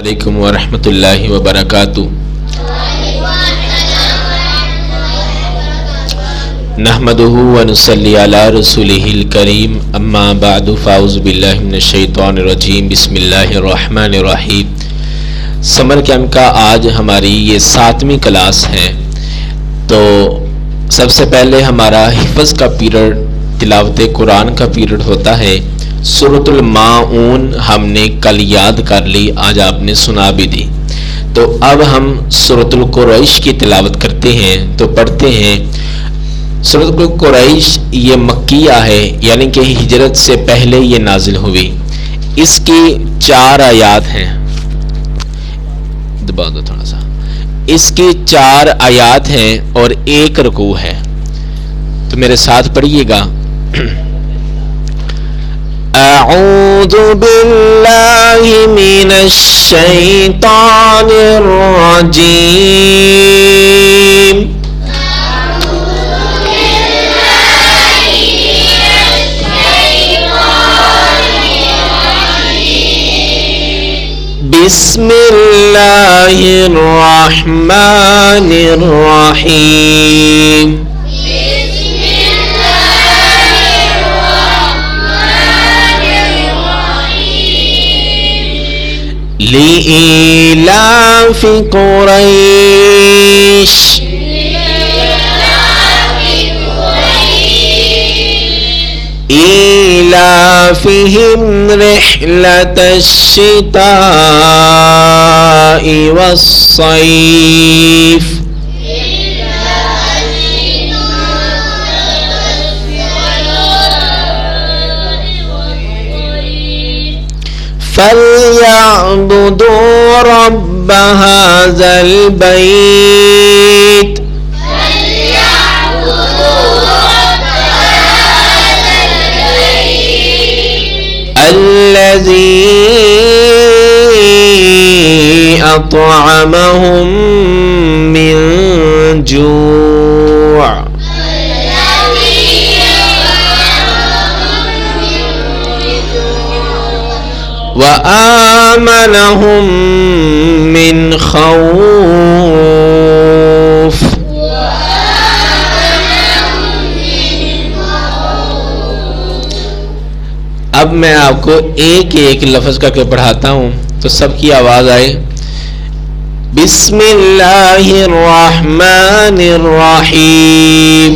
علیکم ورحمۃ اللہ وبرکاتہ۔ نحمدہ ونصلی علی رسولہ الکریم، اما بعد فاعوذ باللہ من الشیطان الرجیم، بسم اللہ الرحمن الرحیم۔ سمر کیمپ کا آج ہماری یہ 7ویں کلاس ہے، تو سب سے پہلے ہمارا حفظ کا پیریڈ، تلاوت قرآن کا پیریڈ ہوتا ہے۔ سورۃ الماعون ہم نے کل یاد کر لی، آج آپ نے سنا بھی دی، تو اب ہم سورۃ القریش کی تلاوت کرتے ہیں۔ تو پڑھتے ہیں۔ سورۃ القریش یہ مکیہ ہے، یعنی کہ ہجرت سے پہلے یہ نازل ہوئی۔ اس کی 4 آیات ہیں، دبا دو تھوڑا سا۔ اس کی 4 آیات ہیں اور 1 رکوع ہے، تو میرے ساتھ پڑھیے گا۔ اعوذ باللہ من الشیطان الرجیم، بسم اللہ الرحمن الرحیم، لإيلاف قريش إيلافهم رحلة الشتاء والصيف فَلْيَعْبُدُوا رَبَّ هَذَا الْبَيْتِ الَّذِي أَطْعَمَهُم مِّن جُوعٍ وآمنهم من خوف۔ اب میں آپ کو ایک ایک لفظ کر کے پڑھاتا ہوں تو سب کی آواز آئے۔ بسم اللہ الرحمن الرحیم،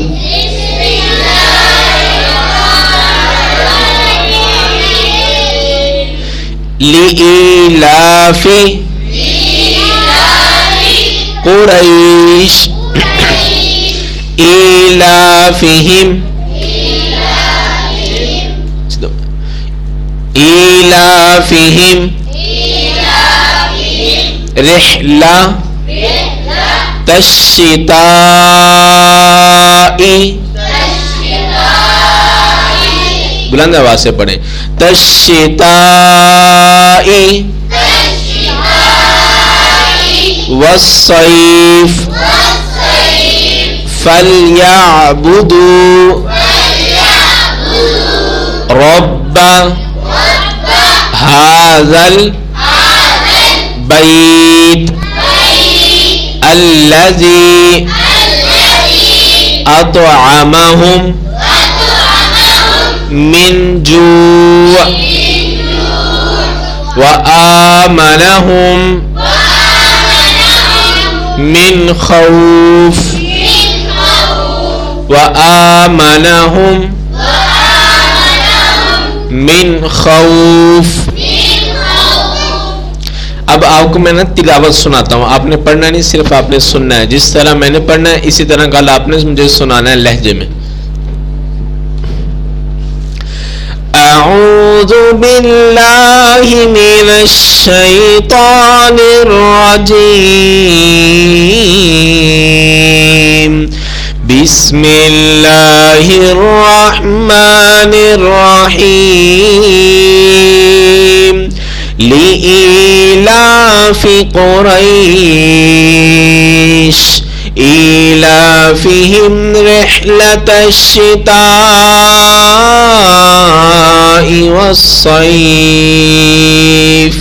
لإيلاف قريش إيلافهم رحلة الشتاء، بلند آواز سے پڑھیں، الشتاء والصيف فليعبدوا رب هذا البيت الذي أطعمهم من جوع وآمنهم من خوف وآمنهم من خوف۔ اب آپ کو میں نے تلاوت سناتا ہوں، آپ نے پڑھنا نہیں، صرف آپ نے سننا ہے۔ جس طرح میں نے پڑھنا ہے اسی طرح کل آپ نے مجھے سنانا ہے لہجے میں۔ اعوذ باللہ من الشیطان الرجیم، بسم اللہ الرحمن الرحیم، لإيلاف قريش إيلافهم رحلة الشتاء والصيف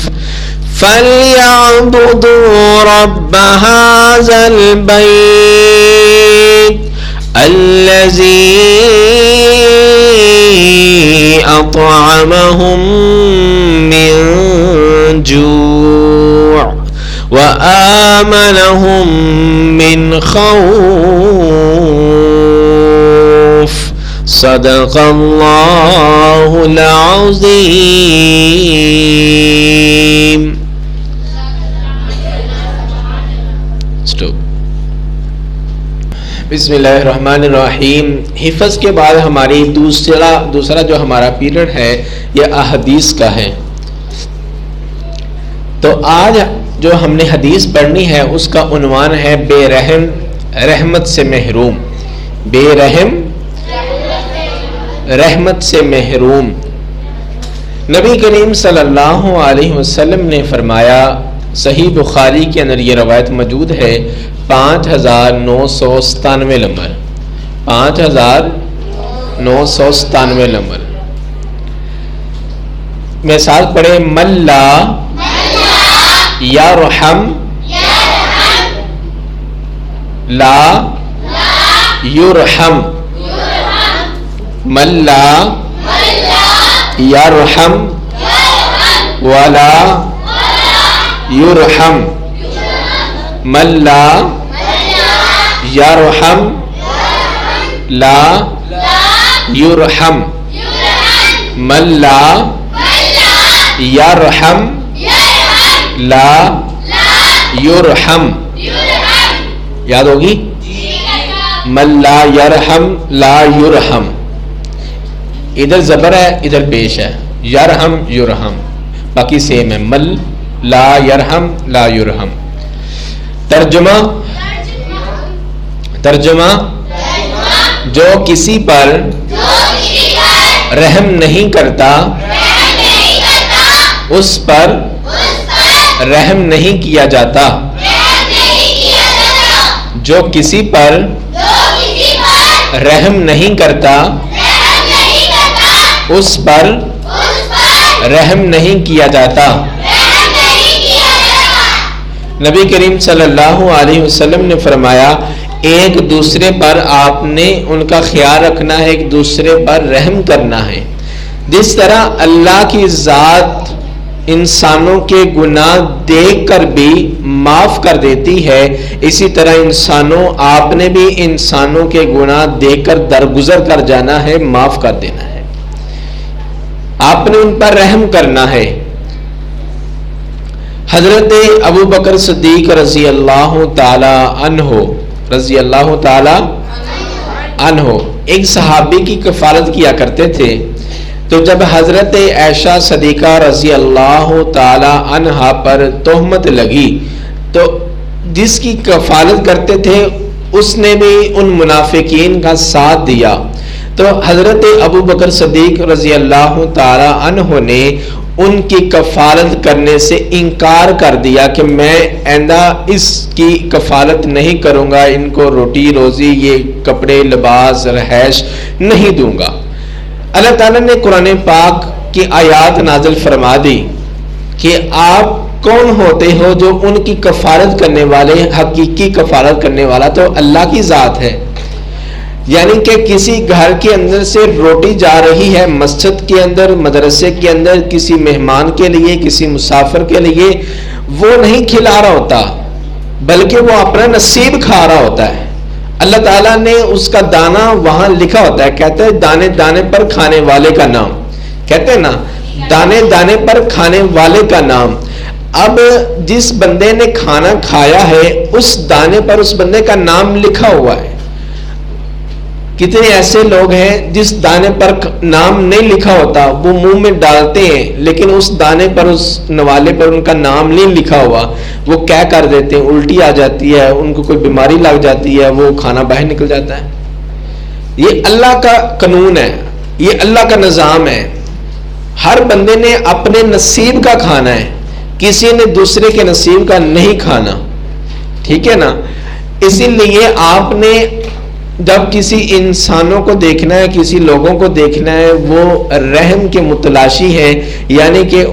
فَلْيَعْبُدُوا رَبَّ هَذَا الْبَيْتِ الَّذِي أَطْعَمَهُم مِّن جُوعٍ وَآمَنَهُم مِّنْ خَوْفٍ صدق اللہ العظیم. بسم اللہ الرحمن الرحیم. حفظ کے بعد ہماری دوسرا جو ہمارا پیریڈ ہے یہ احادیث کا ہے. تو آج جو ہم نے حدیث پڑھنی ہے اس کا عنوان ہے بے رحم رحمت سے محروم. بے رحم رحمت سے محروم. نبی کریم صلی اللہ علیہ وسلم نے فرمایا، صحیح بخاری کے اندر یہ روایت موجود ہے، 5997 نمبر، 5997 نمبر میں ساتھ پڑھے، من لا یرحم لا یرحم، من لا یرحم ولا یرحم، من لا یرحم لا یرحم، من لا یرحم لا یرحم. یاد ہوگی؟ من لا یرحم لا یرحم، ادھر زبر ہے ادھر پیش ہے، یرحم یرحم، باقی سیم ہے، من لا یرحم لا یرحم. ترجمہ جو کسی پر رحم نہیں کرتا اس پر رحم نہیں کیا جاتا. جو کسی پر رحم نہیں کرتا اس پر رحم نہیں کیا جاتا. نبی کریم صلی اللہ علیہ وسلم نے فرمایا، ایک دوسرے پر آپ نے ان کا خیال رکھنا ہے، ایک دوسرے پر رحم کرنا ہے. جس طرح اللہ کی ذات انسانوں کے گناہ دیکھ کر بھی معاف کر دیتی ہے، اسی طرح آپ نے بھی انسانوں کے گناہ دیکھ کر درگزر کر جانا ہے، معاف کر دینا ہے، آپ نے ان پر رحم کرنا ہے. حضرت ابو بکر صدیق رضی اللہ تعالی عنہ ایک صحابی کی کفالت کیا کرتے تھے. تو جب حضرت عائشہ صدیقہ رضی اللہ تعالی عنہا پر تہمت لگی تو جس کی کفالت کرتے تھے اس نے بھی ان منافقین کا ساتھ دیا. تو حضرت ابو بکر صدیق رضی اللہ تعالی عنہ نے ان کی کفالت کرنے سے انکار کر دیا کہ میں آئندہ اس کی کفالت نہیں کروں گا، ان کو روٹی روزی، یہ کپڑے لباس رہائش نہیں دوں گا. اللہ تعالیٰ نے قرآن پاک کی آیات نازل فرما دی کہ آپ کون ہوتے ہو جو ان کی کفالت کرنے والے. حقیقی کفالت کرنے والا تو اللہ کی ذات ہے. یعنی کہ کسی گھر کے اندر سے روٹی جا رہی ہے، مسجد کے اندر، مدرسے کے اندر، کسی مہمان کے لیے، کسی مسافر کے لیے، وہ نہیں کھلا رہا ہوتا بلکہ وہ اپنا نصیب کھا رہا ہوتا ہے. اللہ تعالیٰ نے اس کا دانہ وہاں لکھا ہوتا ہے. کہتے ہیں دانے دانے پر کھانے والے کا نام، کہتے ہیں نا، دانے دانے پر کھانے والے کا نام. اب جس بندے نے کھانا کھایا ہے اس دانے پر اس بندے کا نام لکھا ہوا ہے. کتنے ایسے لوگ ہیں جس دانے پر نام نہیں لکھا ہوتا، وہ منہ میں ڈالتے ہیں لیکن اس دانے پر، اس نوالے پر ان کا نام نہیں لکھا ہوا، وہ کیا کر دیتے ہیں، الٹی آ جاتی ہے، ان کو کوئی بیماری لگ جاتی ہے، وہ کھانا باہر نکل جاتا ہے. یہ اللہ کا قانون ہے، یہ اللہ کا نظام ہے. ہر بندے نے اپنے نصیب کا کھانا ہے، کسی نے دوسرے کے نصیب کا نہیں کھانا. ٹھیک ہے نا؟ اسی لیے آپ نے جب کسی انسانوں کو دیکھنا ہے، کسی لوگوں کو دیکھنا ہے، وہ رحم کے متلاشی ہیں، یعنی کہ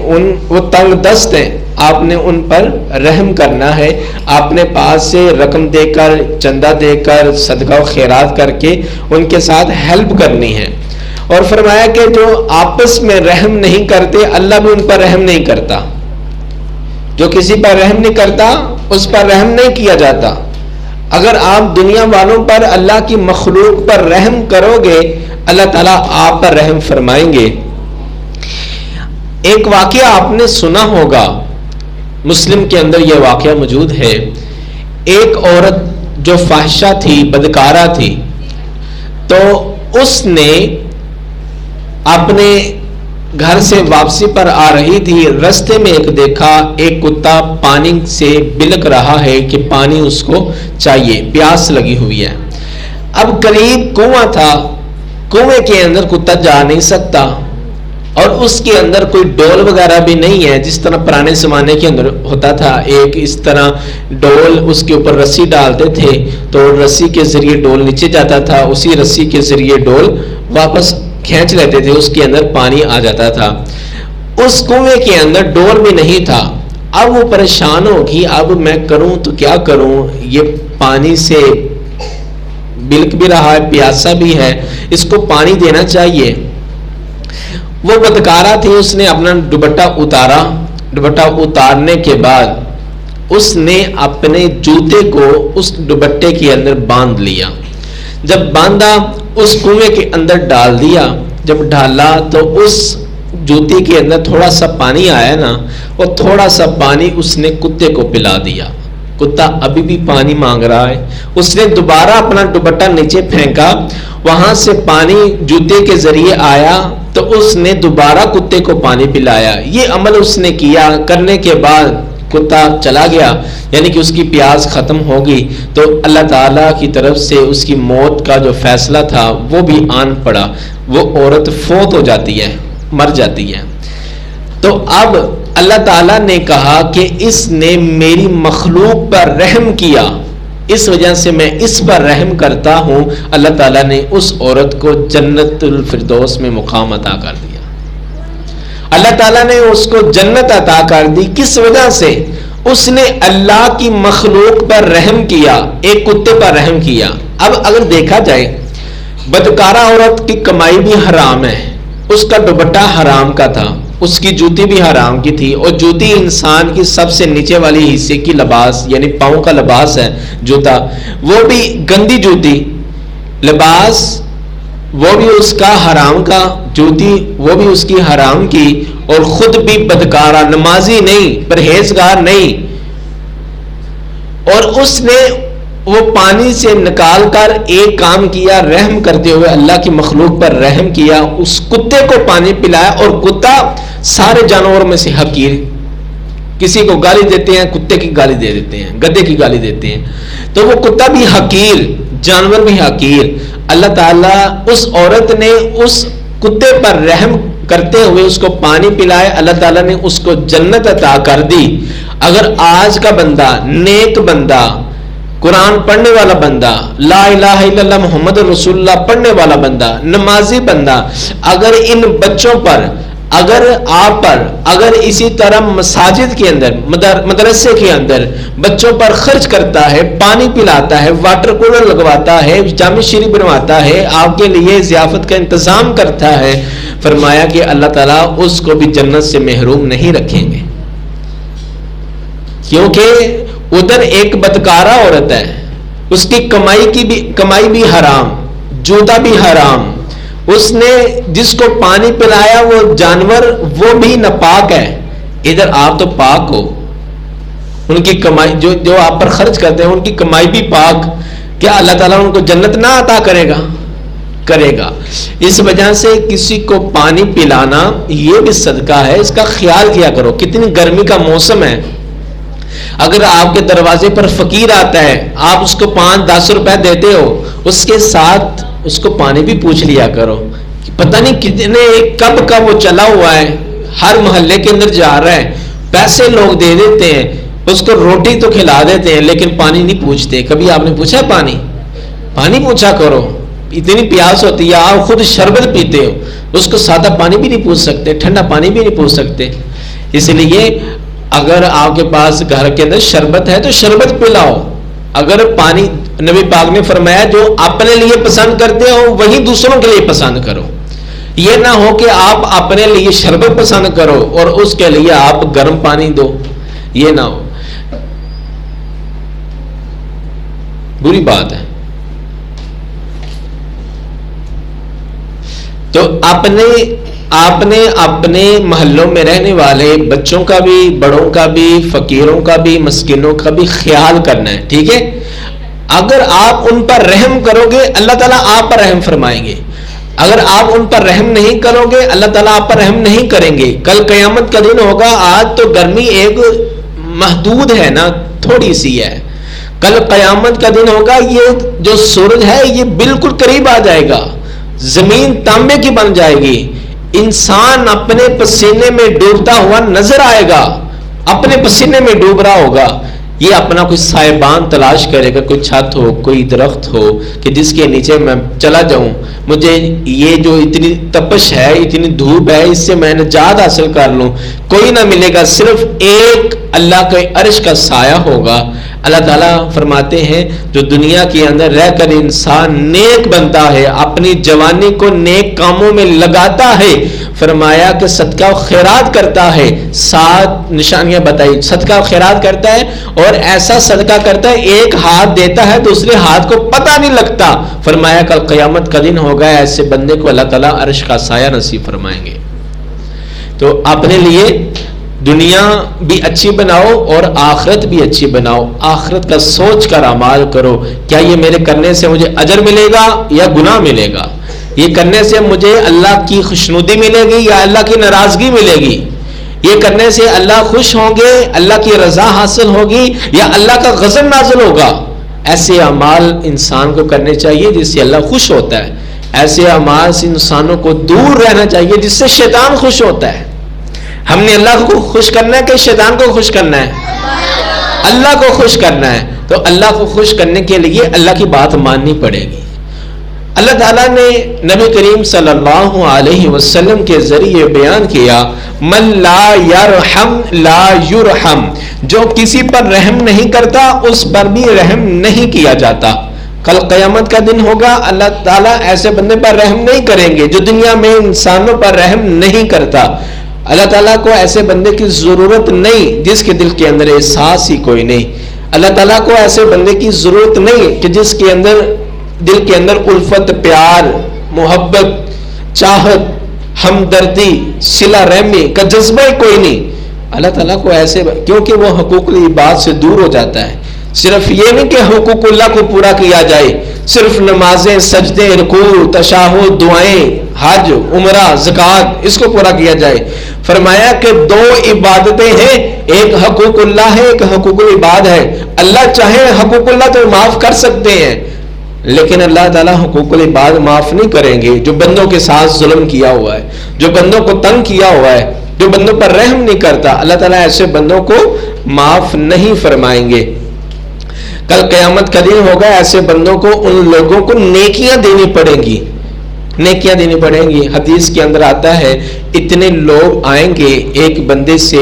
وہ تنگ دست ہیں. آپ نے ان پر رحم کرنا ہے، آپ نے پاس سے رقم دے کر، چندہ دے کر، صدقہ و خیرات کر کے ان کے ساتھ ہیلپ کرنی ہے۔ اور فرمایا کہ جو آپس میں رحم نہیں کرتے اللہ بھی ان پر رحم نہیں کرتا، جو کسی پر رحم نہیں کرتا اس پر رحم نہیں کیا جاتا۔ اگر آپ دنیا والوں پر، اللہ کی مخلوق پر رحم کرو گے اللہ تعالیٰ آپ پر رحم فرمائیں گے۔ ایک واقعہ آپ نے سنا ہوگا، مسلم کے اندر یہ واقعہ موجود ہے۔ ایک عورت جو فاحشہ تھی، بدکارہ تھی، تو اس نے اپنے گھر سے واپسی پر آ رہی تھی، رستے میں ایک دیکھا ایک کتا پانی سے بلک رہا ہے کہ پانی اس کو چاہیے، پیاس لگی ہوئی ہے۔ اب قریب کنواں تھا، کنویں کے اندر کتا جا نہیں سکتا، اور اس کے اندر کوئی ڈول وغیرہ بھی نہیں ہے جس طرح پرانے زمانے کے اندر ہوتا تھا، ایک اس طرح ڈول، اس کے اوپر رسی ڈالتے تھے تو رسی کے ذریعے ڈول نیچے جاتا تھا، اسی رسی کے ذریعے ڈول واپس کھینچ لیتے تھے، اس کے اندر پانی آ جاتا تھا۔ اس کنویں کے اندر ڈول بھی نہیں تھا۔ اب وہ پریشان ہو کہ اب میں کروں تو کیا کروں، یہ پانی سے بلک بھی رہا ہے، پیاسا بھی ہے، اس کو پانی دینا چاہیے۔ وہ بدکارہ تھی، اس نے اپنا دوپٹہ اتارا، دوپٹہ اتارنے کے بعد اس نے اپنے جوتے کو اس دوپٹے کے اندر باندھ لیا۔ جب باندھا اس کنویں کے اندر ڈال دیا، جب ڈالا تو اس جوتے کے اندر تھوڑا سا پانی آیا نا، وہ تھوڑا سا پانی اس نے کتے کو پلا دیا۔ کتا ابھی بھی پانی مانگ رہا ہے، اس نے دوبارہ اپنا دوپٹہ نیچے پھینکا، وہاں سے پانی جوتے کے ذریعے آیا تو اس نے دوبارہ کتے کو پانی پلایا۔ یہ عمل اس نے کیا، کرنے کے بعد کتا چلا گیا، یعنی کہ اس کی پیاس ختم ہوگی، تو اللہ تعالیٰ کی طرف سے اس کی موت کا جو فیصلہ تھا وہ بھی آن پڑا، وہ عورت فوت ہو جاتی ہے، مر جاتی ہے۔ تو اب اللہ تعالیٰ نے کہا کہ اس نے میری مخلوق پر رحم کیا، اس وجہ سے میں اس پر رحم کرتا ہوں۔ اللہ تعالیٰ نے اس عورت کو جنت الفردوس میں مقام عطا کر دیا۔ اللہ تعالیٰ نے اس کو جنت عطا کر دی، کس وجہ سے؟ اس نے اللہ کی مخلوق پر رحم کیا، ایک کتے پر رحم کیا۔ اب اگر دیکھا جائے، بدکارہ عورت کی کمائی بھی حرام ہے، اس کا دوپٹہ حرام کا تھا، اس کی جوتی بھی حرام کی تھی، اور جوتی انسان کی سب سے نیچے والی حصے کی لباس، یعنی پاؤں کا لباس ہے جوتا، وہ بھی گندی جوتی، لباس وہ بھی اس کا حرام کا، جوتی وہ بھی اس کی حرام کی، اور خود بھی بدکارہ، نمازی نہیں، پرہیزگار نہیں، اور اس نے وہ پانی سے نکال کر ایک کام کیا، رحم کرتے ہوئے اللہ کی مخلوق پر رحم کیا، اس کتے کو پانی پلایا، اور کتا سارے جانوروں میں سے حقیر، کسی کو گالی دیتے ہیں کتے کی گالی دے دیتے ہیں، گدھے کی گالی دیتے ہیں، تو وہ کتا بھی حقیر، جانور بھی حقیر۔ اللہ تعالیٰ اس عورت نے اس کتے پر رحم کرتے ہوئے اس کو پانی پلایا، اللہ تعالیٰ نے اس کو جنت عطا کر دی۔ اگر آج کا بندہ، نیک بندہ، قرآن پڑھنے والا بندہ، لا الہ الا اللہ محمد رسول اللہ پڑھنے والا بندہ، نمازی بندہ، اگر ان بچوں پر، اگر آپ پر، اگر اسی طرح مساجد کے اندر، مدرسے کے اندر بچوں پر خرچ کرتا ہے، پانی پلاتا ہے، واٹر کولر لگواتا ہے، جامع شریف بنواتا ہے، آپ کے لیے ضیافت کا انتظام کرتا ہے، فرمایا کہ اللہ تعالیٰ اس کو بھی جنت سے محروم نہیں رکھیں گے، کیونکہ ادھر ایک بدکارہ عورت ہے، اس کی کمائی بھی حرام، جوتا بھی حرام، اس نے جس کو پانی پلایا وہ جانور وہ بھی ناپاک ہے، ادھر آپ تو پاک ہو، ان کی کمائی جو آپ پر خرچ کرتے ہیں ان کی کمائی بھی پاک، کیا اللہ تعالیٰ ان کو جنت نہ عطا کرے گا؟ کرے گا۔ اس وجہ سے کسی کو پانی پلانا یہ بھی صدقہ ہے، اس کا خیال کیا کرو۔ کتنی گرمی کا موسم ہے، اگر آپ کے دروازے پر فقیر آتا ہے، آپ اس کو 5-10 روپے دیتے ہو، اس کے ساتھ اس کو پانی بھی پوچھ لیا کرو، پتہ نہیں کتنے کب کا وہ چلا ہوا ہے، ہر محلے کے اندر جا رہا ہے، پیسے لوگ دے دیتے ہیں، اس کو روٹی تو کھلا دیتے ہیں لیکن پانی نہیں پوچھتے۔ کبھی آپ نے پوچھا پانی پوچھا کرو، اتنی پیاس ہوتی ہے، آپ خود شربت پیتے ہو، اس کو سادہ پانی بھی نہیں پوچھ سکتے، ٹھنڈا پانی بھی نہیں پوچھ سکتے۔ اس لیے اگر آپ کے پاس گھر کے اندر شربت ہے تو شربت پلاؤ. اگر پانی، نبی پاک نے فرمایا جو اپنے لیے پسند کرتے ہو وہی دوسروں کے لیے پسند کرو. یہ نہ ہو کہ آپ اپنے لیے شربت پسند کرو اور اس کے لیے آپ گرم پانی دو، یہ نہ ہو، بری بات ہے. تو آپ نے اپنے محلوں میں رہنے والے بچوں کا بھی، بڑوں کا بھی، فقیروں کا بھی، مسکینوں کا بھی خیال کرنا ہے. ٹھیک ہے؟ اگر آپ ان پر رحم کرو گے اللہ تعالیٰ آپ پر رحم فرمائیں گے. اگر آپ ان پر رحم نہیں کرو گے اللہ تعالیٰ آپ پر رحم نہیں کریں گے. کل قیامت کا دن ہوگا. آج تو گرمی ایک محدود ہے نا، تھوڑی سی ہے. کل قیامت کا دن ہوگا، یہ جو سورج ہے یہ بالکل قریب آ جائے گا، زمین تانبے کی بن جائے گی. انسان اپنے پسینے میں ڈوبتا ہوا نظر آئے گا، اپنے پسینے میں ڈوب رہا ہوگا. یہ اپنا کوئی سائبان تلاش کرے گا، کوئی چھت ہو، کوئی درخت ہو کہ جس کے نیچے میں چلا جاؤں، مجھے یہ جو اتنی تپش ہے، اتنی دھوپ ہے، اس سے میں نجات حاصل کر لوں. کوئی نہ ملے گا، صرف ایک اللہ کے عرش کا سایہ ہوگا. اللہ تعالیٰ فرماتے ہیں جو دنیا کے اندر رہ کر انسان نیک بنتا ہے، اپنی جوانی کو نیک کاموں میں لگاتا ہے، فرمایا کہ صدقہ و خیرات کرتا ہے. 7 نشانیاں بتائی. صدقہ و خیرات کرتا ہے اور ایسا صدقہ کرتا ہے ایک ہاتھ دیتا ہے دوسرے ہاتھ کو پتہ نہیں لگتا. فرمایا کل قیامت کا دن ہوگا، ایسے بندے کو اللہ تعالیٰ عرش کا سایہ نصیب فرمائیں گے. تو اپنے لیے دنیا بھی اچھی بناؤ اور آخرت بھی اچھی بناؤ. آخرت کا سوچ کر اعمال کرو. کیا یہ میرے کرنے سے مجھے اجر ملے گا یا گناہ ملے گا؟ یہ کرنے سے مجھے اللہ کی خوشنودی ملے گی یا اللہ کی ناراضگی ملے گی؟ یہ کرنے سے اللہ خوش ہوں گے، اللہ کی رضا حاصل ہوگی یا اللہ کا غضب نازل ہوگا؟ ایسے اعمال انسان کو کرنے چاہیے جس سے اللہ خوش ہوتا ہے. ایسے اعمال سے انسانوں کو دور رہنا چاہیے جس سے شیطان خوش ہوتا ہے. ہم نے اللہ کو خوش کرنا ہے کہ شیطان کو خوش کرنا ہے؟ اللہ کو خوش کرنا ہے. تو اللہ کو خوش کرنے کے لیے اللہ کی بات ماننی پڑے گی. اللہ تعالیٰ نے نبی کریم صلی اللہ علیہ وسلم کے ذریعے بیان کیا، من لا یرحم لا یرحم، جو کسی پر رحم نہیں کرتا اس پر بھی رحم نہیں کیا جاتا. کل قیامت کا دن ہوگا، اللہ تعالیٰ ایسے بندے پر رحم نہیں کریں گے جو دنیا میں انسانوں پر رحم نہیں کرتا. اللہ تعالیٰ کو ایسے بندے کی ضرورت نہیں جس کے دل کے اندر احساس ہی کوئی نہیں. اللہ تعالیٰ کو ایسے بندے کی ضرورت نہیں کہ جس کے اندر دل کے اندر الفت، پیار، محبت، چاہت، ہمدردی، صلہ رحمی کا جذبہ ہی کوئی نہیں. اللہ تعالیٰ کو ایسے، کیونکہ وہ حقوق العباد سے دور ہو جاتا ہے. صرف یہ نہیں کہ حقوق اللہ کو پورا کیا جائے، صرف نمازیں، سجدے، رکوع، تشہد، دعائیں، حج، عمرہ، زکوٰۃ، اس کو پورا کیا جائے. فرمایا کہ 2 عبادتیں ہیں، ایک حقوق اللہ ہے، ایک حقوق العباد ہے. اللہ چاہے حقوق اللہ تو معاف کر سکتے ہیں، لیکن اللہ تعالیٰ حقوق العباد معاف نہیں کریں گے. جو بندوں کے ساتھ ظلم کیا ہوا ہے، جو بندوں کو تنگ کیا ہوا ہے، جو بندوں پر رحم نہیں کرتا، اللہ تعالیٰ ایسے بندوں کو معاف نہیں فرمائیں گے. کل قیامت کا دن ہوگا، ایسے بندوں کو، ان لوگوں کو نیکیاں دینی پڑیں گی، نیکیاں دینی پڑیں گی. حدیث کے اندر آتا ہے اتنے لوگ آئیں گے ایک بندے سے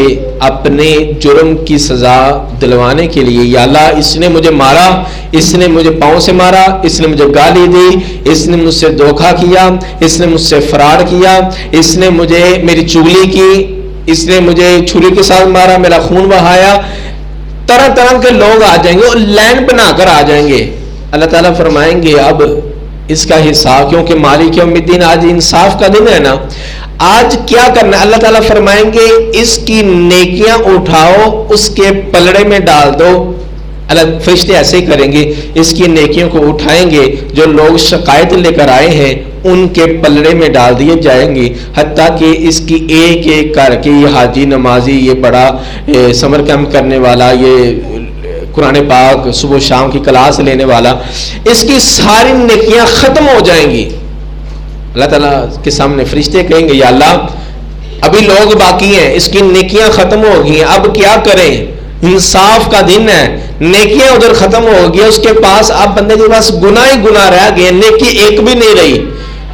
اپنے جرم کی سزا دلوانے کے لیے، یا اللہ اس نے مجھے مارا، اس نے مجھے پاؤں سے مارا، اس نے مجھے گالی دی، اس نے مجھ سے دھوکہ کیا، اس نے مجھ سے فرار کیا، اس نے مجھے میری چغلی کی، اس نے مجھے چھری کے ساتھ مارا، میرا خون بہایا. طرح طرح کے لوگ آ جائیں گے اور لائن بنا کر آ جائیں گے. اللہ تعالیٰ فرمائیں گے اب اس کا حساب، کیونکہ مالک یوم الدین، آج انصاف کا دن ہے نا، آج کیا کرنا ہے؟ اللہ تعالیٰ فرمائیں گے اس کی نیکیاں اٹھاؤ، اس کے پلڑے میں ڈال دو. اللہ فرشتے ایسے ہی کریں گے، اس کی نیکیوں کو اٹھائیں گے، جو لوگ شکایت لے کر آئے ہیں ان کے پلڑے میں ڈال دیے جائیں گے، حتیٰ کہ اس کی ایک ایک کر کے، یہ حاجی، نمازی، یہ بڑا سمر کیمپ کرنے والا، یہ قرآن پاک صبح و شام کی کلاس لینے والا، اس کی ساری نیکیاں ختم ہو جائیں گی. اللہ تعالیٰ کے سامنے فرشتے کہیں گے یا اللہ ابھی لوگ باقی ہیں، اس کی نیکیاں ختم ہو گئی ہیں، اب کیا کریں؟ انصاف کا دن ہے، نیکیاں ادھر ختم ہو گئی، اس کے پاس اب بندے کے پاس گناہ ہی گناہ رہ گئے، نیکی ایک بھی نہیں رہی.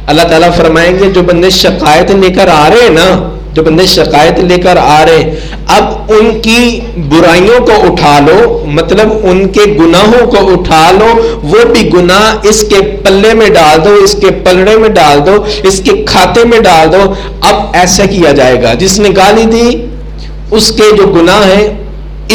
اللہ تعالیٰ فرمائیں گے جو بندے شکایت لے کر آ رہے ہیں نا، جو بندے شکایت لے کر آ رہے ہیں، اب ان کی برائیوں کو اٹھا لو، مطلب ان کے گناہوں کو اٹھا لو، وہ بھی گناہ اس کے پلے میں ڈال دو، اس کے پلڑے میں ڈال دو، اس کے کھاتے میں ڈال دو۔ اب ایسا کیا جائے گا، جس نے گالی دی اس کے جو گناہ ہیں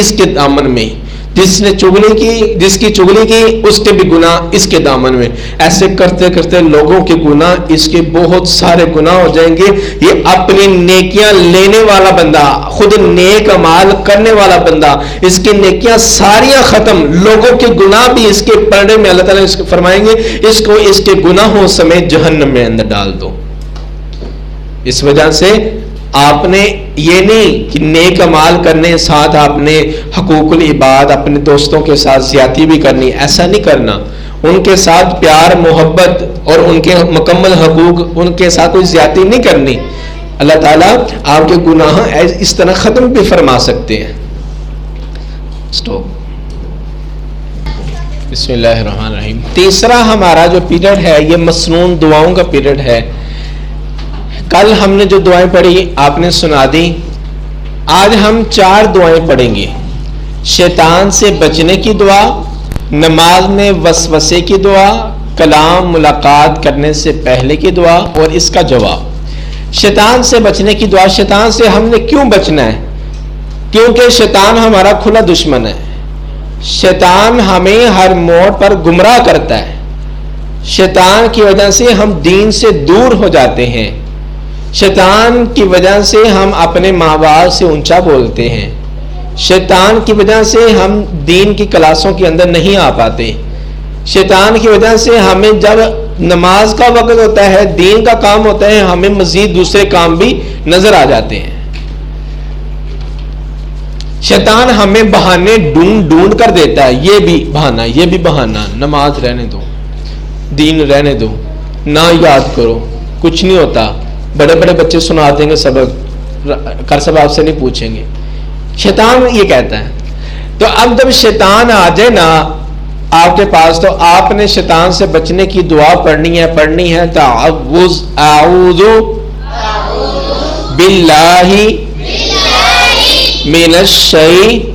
اس کے دامن میں، جس نے چغلی کی، جس کی چغلی کی، اس کے بھی گناہ اس کے دامن میں۔ ایسے کرتے کرتے لوگوں کے گناہ، اس کے بہت سارے گناہ ہو جائیں گے۔ یہ اپنی نیکیاں لینے والا بندہ، خود نیک اعمال کرنے والا بندہ، اس کی نیکیاں ساریاں ختم، لوگوں کے گناہ بھی اس کے پردے میں اللہ تعالیٰ فرمائیں گے اس کو اس کے گناہوں سمیت جہنم میں اندر ڈال دو۔ اس وجہ سے آپ نے یہ نہیں کہ نیک اعمال کرنے ساتھ آپ نے حقوق العباد اپنے دوستوں کے ساتھ زیادتی بھی کرنی، ایسا نہیں کرنا۔ ان کے ساتھ پیار محبت اور ان کے مکمل حقوق، ان کے ساتھ کوئی زیادتی نہیں کرنی۔ اللہ تعالیٰ آپ کے گناہ اس طرح ختم بھی فرما سکتے ہیں۔ بسم اللہ الرحمن الرحیم۔ تیسرا ہمارا جو پیریڈ ہے یہ مسنون دعاؤں کا پیریڈ ہے۔ کل ہم نے جو دعائیں پڑھی آپ نے سنا دی، آج ہم 4 دعائیں پڑھیں گے۔ شیطان سے بچنے کی دعا، نماز میں وسوسے کی دعا، کلام ملاقات کرنے سے پہلے کی دعا اور اس کا جواب۔ شیطان سے بچنے کی دعا، شیطان سے ہم نے کیوں بچنا ہے؟ کیونکہ شیطان ہمارا کھلا دشمن ہے۔ شیطان ہمیں ہر موڑ پر گمراہ کرتا ہے۔ شیطان کی وجہ سے ہم دین سے دور ہو جاتے ہیں۔ شیطان کی وجہ سے ہم اپنے ماں باپ سے اونچا بولتے ہیں۔ شیطان کی وجہ سے ہم دین کی کلاسوں کے اندر نہیں آ پاتے۔ شیطان کی وجہ سے ہمیں جب نماز کا وقت ہوتا ہے، دین کا کام ہوتا ہے، ہمیں مزید دوسرے کام بھی نظر آ جاتے ہیں۔ شیطان ہمیں بہانے ڈھونڈ کر دیتا ہے، یہ بھی بہانہ، یہ بھی بہانہ، نماز رہنے دو، دین رہنے دو، نہ یاد کرو، کچھ نہیں ہوتا، بڑے بڑے بچے سنا دیں گے سبق، کر سب آپ سے نہیں پوچھیں گے۔ شیطان یہ کہتا ہے۔ تو اب جب شیطان آ جائے نا آپ کے پاس، تو آپ نے شیطان سے بچنے کی دعا پڑھنی ہے تعوذ، اعوذ باللہ من الشیطان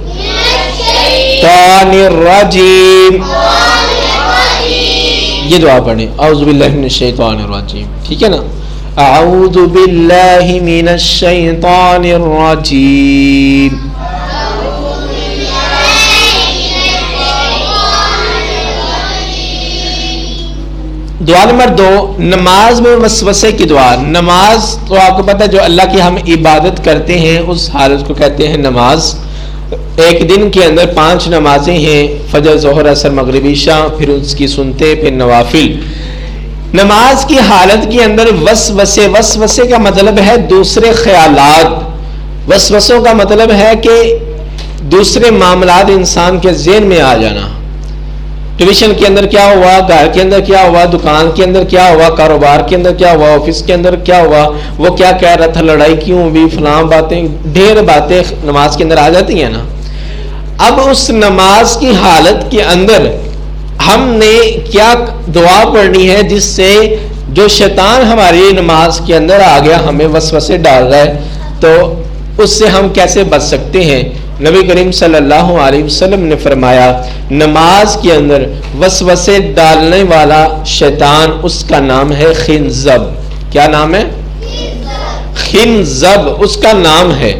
الرجیم، یہ دعا پڑھیں، اعوذ باللہ من الشیطان الرجیم، ٹھیک ہے نا؟ اعوذ باللہ من الشیطان الرجیم۔ دعا نمبر 2، نماز میں وسوسے کی دعا۔ نماز تو آپ کو پتہ ہے جو اللہ کی ہم عبادت کرتے ہیں اس حالت کو کہتے ہیں نماز۔ ایک دن کے اندر 5 نمازیں ہیں، فجر، ظہر، عصر، مغرب، عشاء، پھر اس کی سنتے، پھر نوافل۔ نماز کی حالت کے اندر وسوسے کا مطلب ہے دوسرے خیالات، وسوسوں کا مطلب ہے کہ دوسرے معاملات انسان کے ذہن میں آ جانا۔ ٹیوشن کے اندر کیا ہوا، گھر کے اندر کیا ہوا، دکان کے اندر کیا ہوا، کاروبار کے اندر کیا ہوا، آفس کے اندر کیا ہوا، وہ کیا کہہ رہا تھا، لڑائی کیوں ہوئی، فلاں باتیں، ڈھیر باتیں نماز کے اندر آ جاتی ہیں نا۔ اب اس نماز کی حالت کے اندر ہم نے کیا دعا پڑھنی ہے جس سے جو شیطان ہماری نماز کے اندر آ گیا، ہمیں وسوسے ڈال رہا ہے، تو اس سے ہم کیسے بچ سکتے ہیں؟ نبی کریم صلی اللہ علیہ وسلم نے فرمایا نماز کے اندر وسوسے ڈالنے والا شیطان، اس کا نام ہے خنزب۔ کیا نام ہے؟ خنزب اس کا نام ہے۔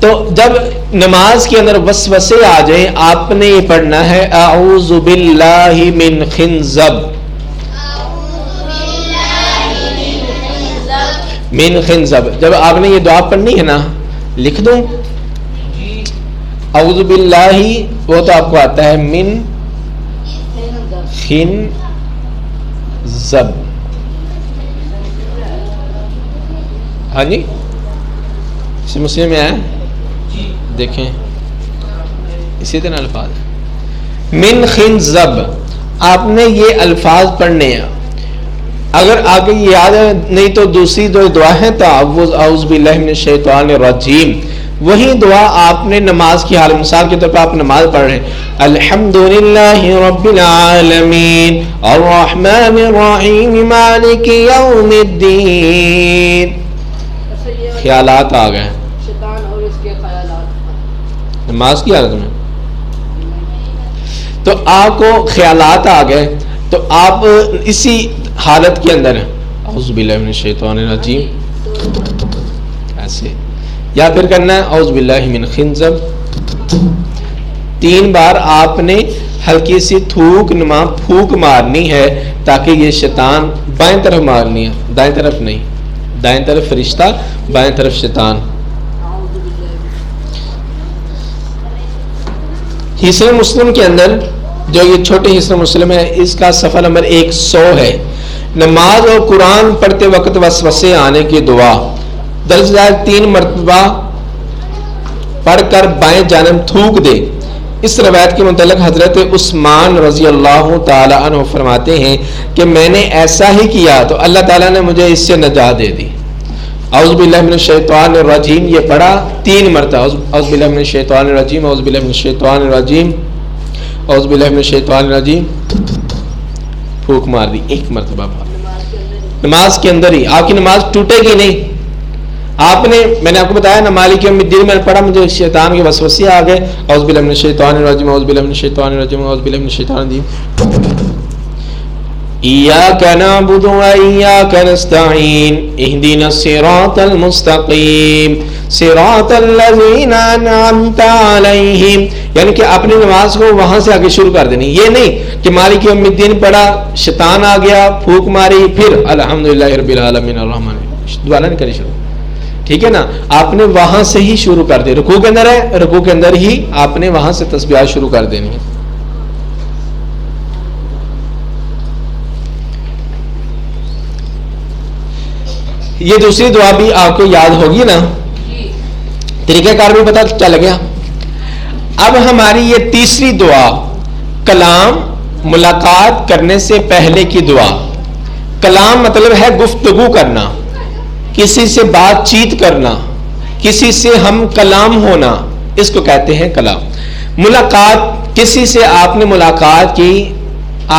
تو جب نماز کے اندر وسوسے آ جائیں، آپ نے یہ پڑھنا ہے اعوذ باللہ من خنزب، من خنزب۔ جب آپ نے یہ دعا پڑھنی ہے نا، لکھ دوں اعوذ باللہ، وہ تو آپ کو آتا ہے من خنزب، ہاں جی اسی مسلم میں آیا، دیکھیں اسی طرح الفاظ من خنزب، آپ نے یہ الفاظ پڑھنے ہیں۔ اگر آگے یاد ہے نہیں تو دوسری جو دعا ہے تعوذ، اعوذ باللہ من الشیطان الرجیم، وہی دعا آپ نے نماز کی حال، مثال کے طور پر آپ نماز پڑھ رہے ہیں الحمدللہ رب العالمین الرحمن الرحیم مالک یوم الدین خیالات آ گئے، شیطان اور اس کے خیالات، نماز کی حالت میں تو آپ کو خیالات آ گئے، تو آپ اسی حالت کے اندر اعوذ باللہ من الشیطان الرجیم ایسے، یا پھر کرنا ہے اعوذ باللہ من خنزب، 3 بار آپ نے ہلکی سی تھوک نما پھونک مارنی ہے تاکہ یہ شیطان بائیں طرف مارنی ہے، دائیں طرف نہیں، دائیں طرف فرشتہ، بائیں طرف شیطان۔ حصن مسلم کے اندر جو یہ چھوٹے حصن مسلم ہے، اس کا صفحہ نمبر 100 ہے، نماز اور قرآن پڑھتے وقت وسوسے آنے کی دعا درج ذیل 3 مرتبہ پڑھ کر بائیں جانب تھوک دے۔ اس روایت کے متعلق حضرت عثمان رضی اللہ تعالی عنہ فرماتے ہیں کہ میں نے ایسا ہی کیا تو اللہ تعالیٰ نے مجھے اس سے نجات دے دی۔ اعوذ باللہ من الشیطان الرجیم یہ پڑھا 3 مرتبہ، اعوذ باللہ من الشیطان الرجیم، اعوذ باللہ من الشیطان الرجیم، اعوذ باللہ من الشیطان الرجیم، پھونک مار دی 1 مرتبہ۔ نماز کے اندر ہی آپ کی نماز ٹوٹے گی نہیں۔ آپ نے، میں نے آپ کو بتایا نا مالک یوم الدین میں پڑھا، مجھے شیطان کے وسوسے آ گئے، اعوذ باللہ من الشیطان الرجیم، اعوذ باللہ من الشیطان الرجیم، اعوذ باللہ من الشیطان الرجیم، ایاک نعبد و ایاک نستعین اہدنا الصراط المستقیم صراط الذین انعمت علیہم، یعنی کہ اپنی نماز کو وہاں سے آگے شروع کر دینی، یہ نہیں کہ مالک یوم الدین پڑھا، شیطان آ گیا، پھونک ماری، پھر الحمدللہ رب العالمین الرحمن الرحیم، دعا نہیں کری شروع، ٹھیک ہے نا، آپ نے وہاں سے ہی شروع کر دی، رکوع کے اندر ہے، رکوع کے اندر ہی آپ نے وہاں سے تسبیحات شروع کر دینی ہے۔ یہ دوسری دعا بھی آپ کو یاد ہوگی نا، طریقہ کار بھی پتہ چل گیا۔ اب ہماری یہ تیسری دعا، کلام ملاقات کرنے سے پہلے کی دعا۔ کلام مطلب ہے گفتگو کرنا، کسی سے بات چیت کرنا، کسی سے ہم کلام ہونا، اس کو کہتے ہیں کلام۔ ملاقات، کسی سے آپ نے ملاقات کی،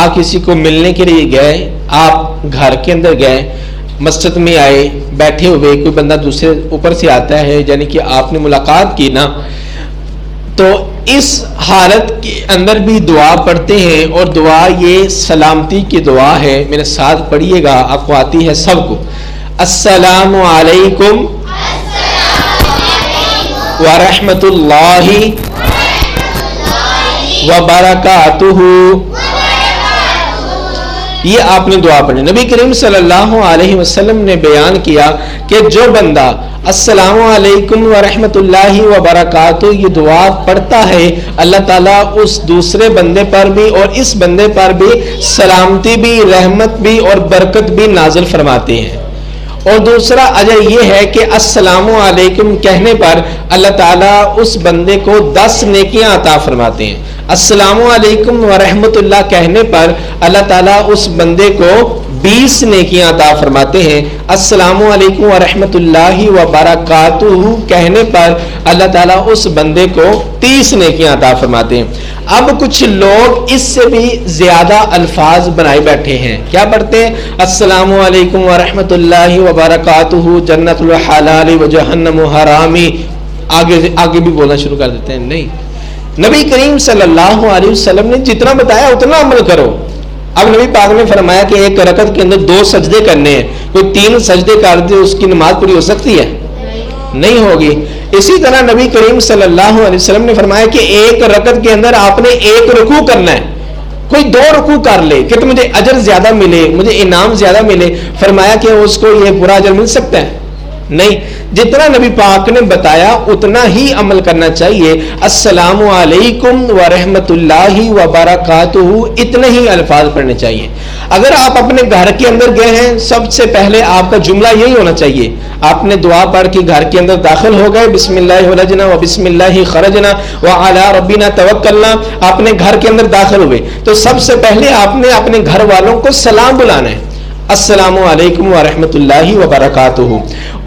آپ کسی کو ملنے کے لیے گئے، آپ گھر کے اندر گئے، مسجد میں آئے، بیٹھے ہوئے کوئی بندہ دوسرے اوپر سے آتا ہے، یعنی کہ آپ نے ملاقات کی نا، تو اس حالت کے اندر بھی دعا پڑھتے ہیں، اور دعا یہ سلامتی کی دعا ہے، میرے ساتھ پڑھیے گا، آپ کو آتی ہے سب کو۔ السلام علیکم ورحمۃ اللہ وبرکاتہ، یہ آپ نے دعا پڑھی۔ نبی کریم صلی اللہ علیہ وسلم نے بیان کیا کہ جو بندہ السلام علیکم ورحمۃ اللہ وبرکاتہ یہ دعا پڑھتا ہے، اللہ تعالیٰ اس دوسرے بندے پر بھی اور اس بندے پر بھی سلامتی بھی، رحمت بھی اور برکت بھی نازل فرماتے ہیں۔ اور دوسرا اجر یہ ہے کہ السلام علیکم کہنے پر اللہ تعالیٰ اس بندے کو 10 نیکیاں عطا فرماتے ہیں۔ السلام علیکم ورحمۃ اللہ کہنے پر اللہ تعالیٰ اس بندے کو 20 نیکیاں عطا فرماتے ہیں۔ السلام علیکم ورحمۃ اللہ وبرکاتہ کہنے پر اللہ تعالیٰ اس بندے کو 30 نیکیاں عطا فرماتے ہیں۔ اب کچھ لوگ اس سے بھی زیادہ الفاظ بنائے بیٹھے ہیں، کیا پڑھتے ہیں؟ السلام علیکم ورحمۃ اللہ وبرکاتہ جنت الحلال و جہنم حرامی، آگے بھی بولنا شروع کر دیتے ہیں۔ نہیں، نبی کریم صلی اللہ علیہ وسلم نے جتنا بتایا اتنا عمل کرو۔ اب نبی پاک نے فرمایا کہ ایک رکعت کے اندر 2 سجدے کرنے ہیں، کوئی 3 سجدے کر دے اس کی نماز پوری ہو سکتی ہے؟ نہیں ہوگی۔ اسی طرح نبی کریم صلی اللہ علیہ وسلم نے فرمایا کہ ایک رکعت کے اندر آپ نے 1 رکوع کرنا ہے، کوئی 2 رکوع کر لے کہ تو مجھے اجر زیادہ ملے، مجھے انعام زیادہ ملے، فرمایا کہ اس کو یہ پورا اجر مل سکتا ہے؟ نہیں، جتنا نبی پاک نے بتایا اتنا ہی عمل کرنا چاہیے۔ السلام علیکم ورحمۃ اللہ وبرکاتہ اتنے ہی الفاظ پڑھنے چاہیے۔ اگر آپ اپنے گھر کے اندر گئے ہیں، سب سے پہلے آپ کا جملہ یہی ہونا چاہیے، آپ نے دعا پڑھ کے گھر کے اندر داخل ہو گئے، بسم اللہ ولجنا و بسم اللہ خرجنا وعلی ربنا توکلنا، آپ نے گھر کے اندر داخل ہوئے تو سب سے پہلے آپ نے اپنے گھر والوں کو سلام بلانا ہے، السلام علیکم ورحمۃ اللہ وبرکاتہ۔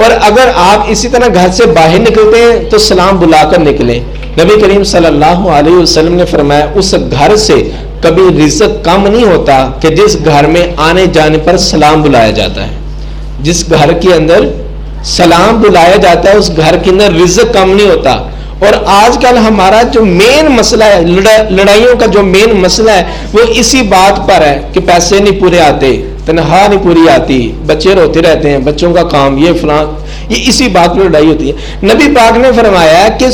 اور اگر آپ اسی طرح گھر سے باہر نکلتے ہیں تو سلام بلا کر نکلیں۔ نبی کریم صلی اللہ علیہ وسلم نے فرمایا اس گھر سے کبھی رزق کم نہیں ہوتا کہ جس گھر میں آنے جانے پر سلام بلایا جاتا ہے۔ جس گھر کے اندر سلام بلایا جاتا ہے، اس گھر کے اندر رزق کم نہیں ہوتا. اور آج کل ہمارا جو مین مسئلہ ہے، لڑائیوں کا جو مین مسئلہ ہے وہ اسی بات پر ہے کہ پیسے نہیں پورے آتے، تنخواہ نہیں پوری آتی، بچے روتے رہتے ہیں، بچوں کا کام یہ فلاں، یہ اسی بات میں لڑائی ہوتی ہے. نبی پاک نے فرمایا کہ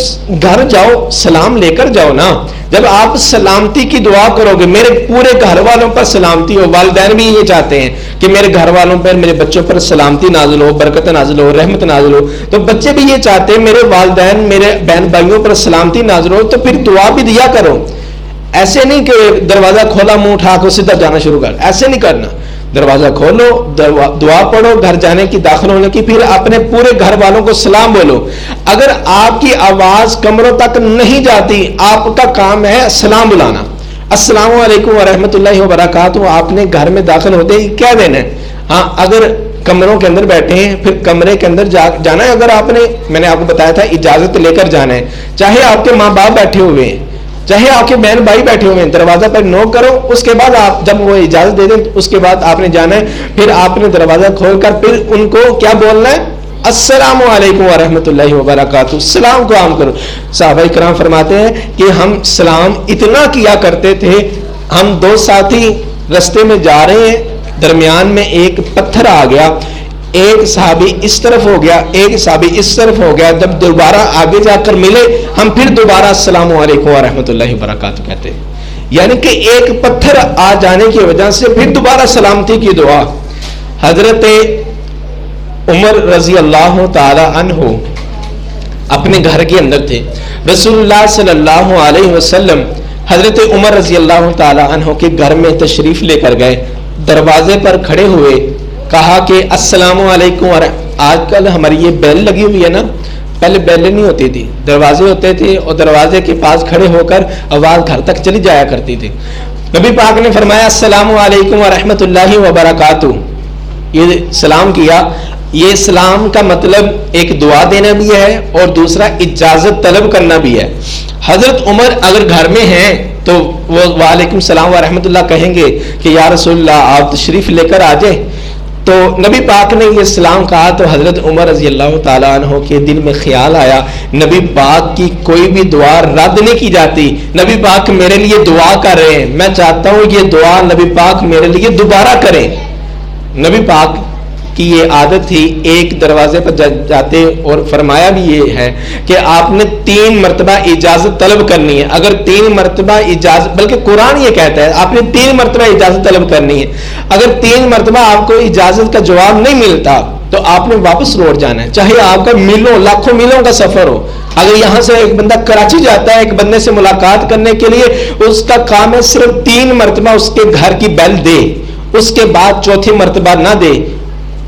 گھر جاؤ سلام لے کر جاؤ نا. جب آپ سلامتی کی دعا کرو گے، میرے پورے گھر والوں پر سلامتی ہو. والدین بھی یہ چاہتے ہیں کہ میرے گھر والوں پر، میرے بچوں پر سلامتی نازل ہو، برکت نازل ہو، رحمت نازل ہو. تو بچے بھی یہ چاہتے ہیں میرے والدین، میرے بہن بھائیوں پر سلامتی نازل ہو. تو پھر دعا بھی دیا کرو. ایسے نہیں کہ دروازہ کھولا منہ اٹھا کے سیدھا جانا شروع کر، ایسے نہیں کرنا. دروازہ کھولو، دعا پڑھو گھر جانے کی، داخل ہونے کی، پھر اپنے پورے گھر والوں کو سلام بولو. اگر آپ کی آواز کمروں تک نہیں جاتی، آپ کا کام ہے سلام بلانا. السلام علیکم ورحمۃ اللہ وبرکاتہ آپ نے گھر میں داخل ہوتے ہی کیا دینا ہے. ہاں اگر کمروں کے اندر بیٹھے ہیں پھر کمرے کے اندر جانا ہے. اگر آپ نے، میں نے آپ کو بتایا تھا، اجازت لے کر جانا ہے. چاہے آپ کے ماں باپ بیٹھے ہوئے ہیں، چاہے آپ کے بہن بھائی بیٹھے ہوئے ہیں، دروازہ پر نوک کرو. اس کے بعد آپ جب وہ اجازت دے دیں اس کے بعد آپ نے جانا ہے. پھر آپ نے دروازہ کھول کر پھر ان کو کیا بولنا ہے؟ السلام علیکم ورحمۃ اللہ وبرکاتہ. سلام کو عام کرو. صحابہ کرام فرماتے ہیں کہ ہم سلام اتنا کیا کرتے تھے، ہم دو ساتھی رستے میں جا رہے ہیں، درمیان میں ایک پتھر آ گیا، ایک صحابی اس طرف ہو گیا، ایک صحابی اس طرف ہو گیا. جب دوبارہ آگے جا کر ملے ہم پھر دوبارہ السلام علیکم ورحمۃ اللہ وبرکاتہ کہتے ہیں. یعنی کہ ایک پتھر آ جانے کی وجہ سے پھر دوبارہ سلامتی کی دعا. حضرت عمر رضی اللہ تعالی عنہ اپنے گھر کے اندر تھے. رسول اللہ صلی اللہ علیہ وسلم حضرت عمر رضی اللہ تعالی عنہ کے گھر میں تشریف لے کر گئے. دروازے پر کھڑے ہوئے، کہا کہ السلام علیکم. آج کل ہماری یہ بیل لگی ہوئی ہے نا، پہلے بیلیں نہیں ہوتی تھی، دروازے ہوتے تھے اور دروازے کے پاس کھڑے ہو کر آواز گھر تک چلی جایا کرتی تھی. نبی پاک نے فرمایا السلام علیکم ورحمۃ اللہ وبرکاتہ. یہ سلام کیا. یہ سلام کا مطلب ایک دعا دینا بھی ہے اور دوسرا اجازت طلب کرنا بھی ہے. حضرت عمر اگر گھر میں ہیں تو وہ وعلیکم السلام ورحمۃ اللہ کہیں گے کہ یا رسول اللہ آپ تشریف لے کر آ جائیں. تو نبی پاک نے یہ سلام کہا تو حضرت عمر رضی اللہ تعالیٰ عنہ کے دل میں خیال آیا نبی پاک کی کوئی بھی دعا رد نہیں کی جاتی. نبی پاک میرے لیے دعا کر رہے ہیں، میں چاہتا ہوں یہ دعا نبی پاک میرے لیے دوبارہ کریں. نبی پاک کی یہ عادت تھی ایک دروازے پر جاتے، اور فرمایا بھی یہ ہے کہ آپ نے 3 مرتبہ اجازت طلب کرنی ہے. اگر 3 مرتبہ اجازت، بلکہ قرآن یہ کہتا ہے آپ نے 3 مرتبہ اجازت طلب کرنی ہے. اگر 3 مرتبہ آپ کو اجازت کا جواب نہیں ملتا تو آپ نے واپس لوٹ جانا ہے، چاہے آپ کا میلوں لاکھوں میلوں کا سفر ہو. اگر یہاں سے ایک بندہ کراچی جاتا ہے ایک بندے سے ملاقات کرنے کے لیے، اس کا کام ہے صرف 3 مرتبہ اس کے گھر کی بیل دے، اس کے بعد 4تھی مرتبہ نہ دے،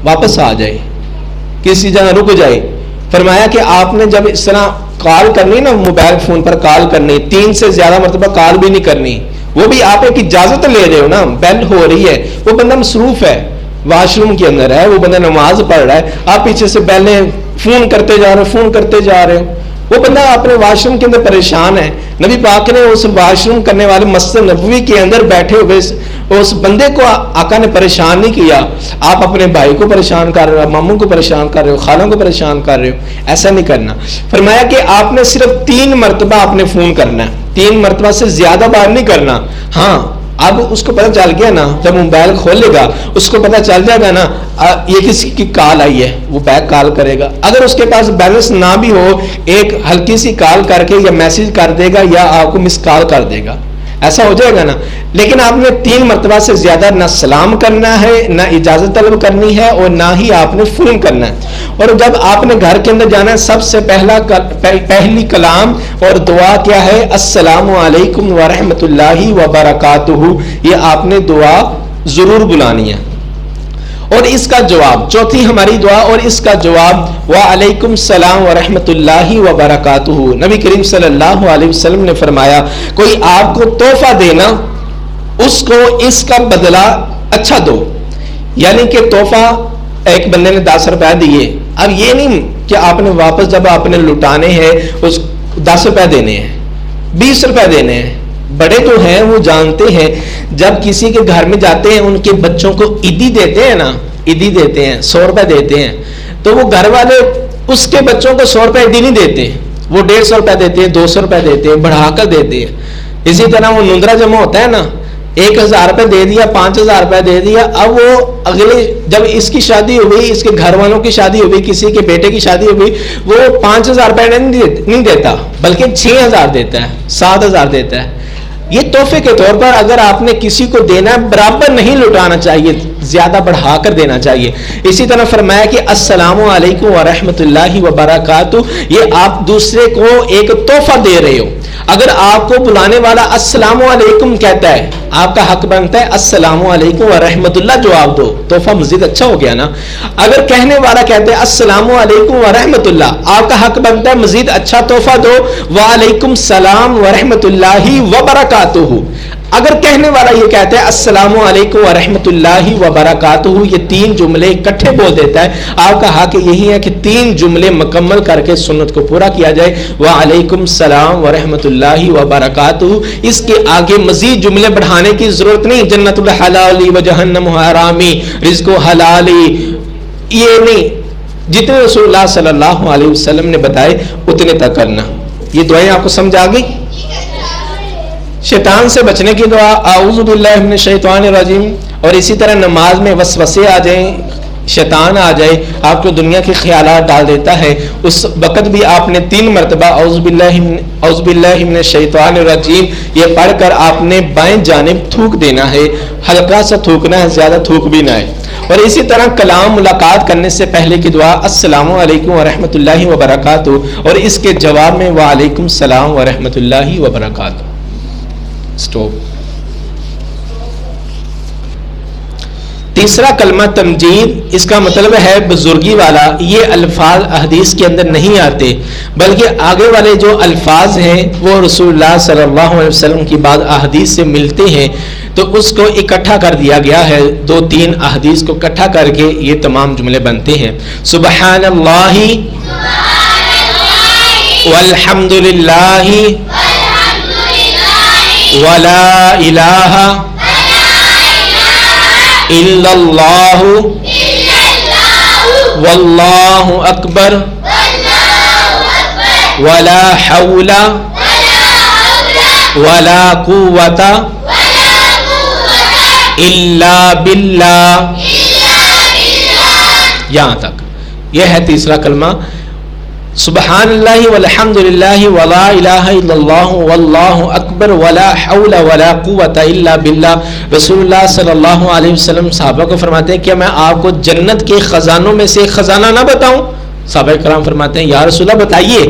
واپس آ جائے، کسی جگہ رک جائے. فرمایا کہ آپ نے جب اس طرح کال کرنی نا، موبائل فون پر کال کرنی، 3 سے زیادہ مرتبہ کال بھی نہیں کرنی. وہ بھی آپ ایک اجازت لے رہے ہو نا، بیل ہو رہی ہے، وہ بندہ مصروف ہے، واش روم کے اندر ہے، وہ بندہ نماز پڑھ رہا ہے، آپ پیچھے سے بیلیں فون کرتے جا رہے ہو، فون کرتے جا رہے ہو. وہ بندہ اپنے واش روم کے اندر پریشان ہے. نبی پاک نے اس واش روم کرنے والے مسجد نبوی کے اندر بیٹھے ہوئے اس بندے کو آقا نے پریشان نہیں کیا. آپ اپنے بھائی کو پریشان کر رہے ہو، ماموں کو پریشان کر رہے ہو، خالوں کو پریشان کر رہے ہو، ایسا نہیں کرنا. فرمایا کہ آپ نے صرف 3 مرتبہ آپ نے فون کرنا ہے، 3 مرتبہ سے زیادہ بار نہیں کرنا. ہاں اب اس کو پتہ چل گیا نا، جب موبائل کھولے گا اس کو پتہ چل جائے گا نا یہ کسی کی کال آئی ہے، وہ بیک کال کرے گا. اگر اس کے پاس بیلنس نہ بھی ہو، ایک ہلکی سی کال کر کے یا میسج کر دے گا یا آپ کو مس کال کر دے گا، ایسا ہو جائے گا نا. لیکن آپ نے 3 مرتبہ سے زیادہ نہ سلام کرنا ہے، نہ اجازت طلب کرنی ہے، اور نہ ہی آپ نے فون کرنا ہے. اور جب آپ نے گھر کے اندر جانا ہے سب سے پہلی کلام اور دعا کیا ہے؟ السلام علیکم ورحمۃ اللہ وبرکاتہ. یہ آپ نے دعا ضرور بلانی ہے. اور اس کا جواب، چوتھی ہماری دعا اور اس کا جواب وعلیکم السلام ورحمۃ اللہ وبرکاتہ. نبی کریم صلی اللہ علیہ وسلم نے فرمایا کوئی آپ کو تحفہ دینا، اس کو اس کا بدلہ اچھا دو. یعنی کہ تحفہ ایک بندے نے 10 روپے دیے، اب یہ نہیں کہ آپ نے واپس جب آپ نے لٹانے ہیں اس 10 روپے دینے ہیں، 20 روپے دینے ہیں. بڑے تو ہیں وہ جانتے ہیں جب کسی کے گھر میں جاتے ہیں ان کے بچوں کو عیدی دیتے ہیں نا، عیدی دیتے ہیں، 100 روپے دیتے ہیں. تو وہ گھر والے اس کے بچوں کو 100 روپے نہیں دیتے, وہ 150 روپے دیتے ہیں, 200 روپے دیتے ہیں, بڑھا کر دیتے ہیں. اسی طرح وہ نندرا جمع ہوتا ہے نا, 1000 روپے دے دیا, 5000 روپے دے دیا, اب وہ اگلے جب اس کی شادی ہو گئی, اس کے گھر والوں کی شادی ہو گئی, کسی کے بیٹے کی شادی ہو گئی, وہ 5000 روپے نہیں دیتا بلکہ 6000 دیتا ہے, 7000 دیتا ہے. یہ تحفے کے طور پر اگر آپ نے کسی کو دینا ہے برابر نہیں لٹانا چاہیے, زیادہ بڑھا کر دینا چاہیے. اسی طرح فرمایا کہ السلام علیکم ورحمۃ اللہ وبرکاتہ, یہ آپ دوسرے کو ایک تحفہ دے رہے ہو. اگر آپ کو بلانے والا السلام علیکم کہتا ہے, آپ کا حق بنتا ہے السلام علیکم ورحمۃ اللہ جواب دو, تحفہ مزید اچھا ہو گیا نا. اگر کہنے والا کہتا ہے السلام علیکم ورحمۃ اللہ, آپ کا حق بنتا ہے مزید اچھا تحفہ دو, وعلیکم السلام ورحمۃ اللہ وبرکاتہ. اگر کہنے والا یہ کہتا ہے السلام علیکم ورحمۃ اللہ وبرکاتہ, یہ 3 جملے اکٹھے بول دیتا ہے, آپ کا حق یہی ہے کہ 3 جملے مکمل کر کے سنت کو پورا کیا جائے. وعلیکم السلام ورحمۃ اللہ وبرکاتہ. اس کے آگے مزید جملے بڑھانے کی ضرورت نہیں. جنت الحلالی و جہنم حرامی, رزق حلالی, یہ نہیں. جتنے رسول اللہ صلی اللہ علیہ وسلم نے بتائے اتنے تک کرنا. یہ دعائیں آپ کو سمجھ آ گئی؟ شیطان سے بچنے کی دعا اعوذ باللہ من الشیطان الرجیم. اور اسی طرح نماز میں وسوسے آ جائیں, شیطان آ جائے, آپ کو دنیا کے خیالات ڈال دیتا ہے, اس وقت بھی آپ نے 3 مرتبہ اعوذ باللہ من الشیطان الرجیم یہ پڑھ کر آپ نے بائیں جانب تھوک دینا ہے. ہلکا سا تھوکنا ہے, زیادہ تھوک بھی نہ ہے. اور اسی طرح کلام ملاقات کرنے سے پہلے کی دعا السلام علیکم ورحمۃ اللہ وبرکاتہ, اور اس کے جواب میں وعلیکم السلام ورحمۃ اللہ وبرکاتہ. سٹوپ. تیسرا کلمہ تمجید, اس کا مطلب ہے بزرگی والا. یہ الفاظ حدیث کے اندر نہیں آتے, بلکہ آگے والے جو الفاظ ہیں وہ رسول اللہ صلی اللہ علیہ وسلم کی بعض احادیث سے ملتے ہیں, تو اس کو اکٹھا کر دیا گیا ہے. 2-3 احادیث کو اکٹھا کر کے یہ تمام جملے بنتے ہیں. سبحان اللہ والحمد للہ ولا الہ الا اللہ واللہ اکبر ولا حول ولا قوت الا باللہ. یہاں تک یہ ہے تیسرا کلمہ. سبحان اللہ والحمد للہ ولا الہ الا اللہ واللہ اکبر ولا حول ولا قوت الا باللہ. رسول اللہ صلی اللہ علیہ وسلم صحابہ کو فرماتے ہیں کہ میں آپ کو جنت کے خزانوں میں سے ایک خزانہ نہ بتاؤں؟ صحابہ کرام فرماتے ہیں یا رسول اللہ بتائیے.